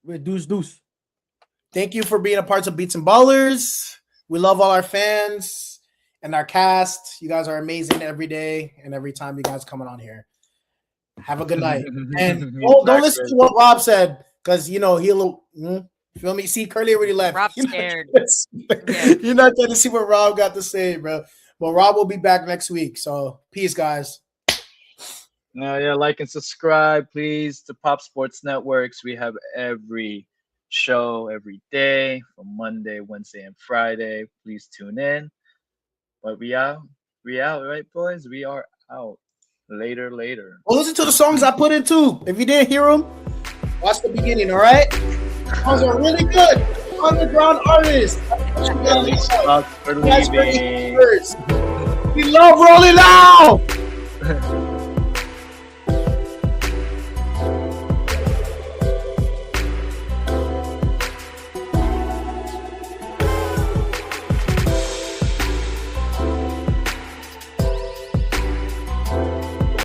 with deuce. Thank you for being a part of Beats and Ballers. We love all our fans and our cast. You guys are amazing every day and every time you guys coming on here. Have a good night. And don't listen to what Rob said, because he'll feel me. See, Curly already left. Rob's scared. You're not going to see what Rob got to say, bro. But Rob will be back next week. So peace, guys. Yeah, like and subscribe, please, to Pop Sports Networks. We have every show every day from Monday, Wednesday, and Friday. Please tune in. But we out, right, boys? We are out. Later. Well, listen to the songs I put in too. If you didn't hear them, watch the beginning, all right? The songs are really good. Underground artists. We love Rolling Loud.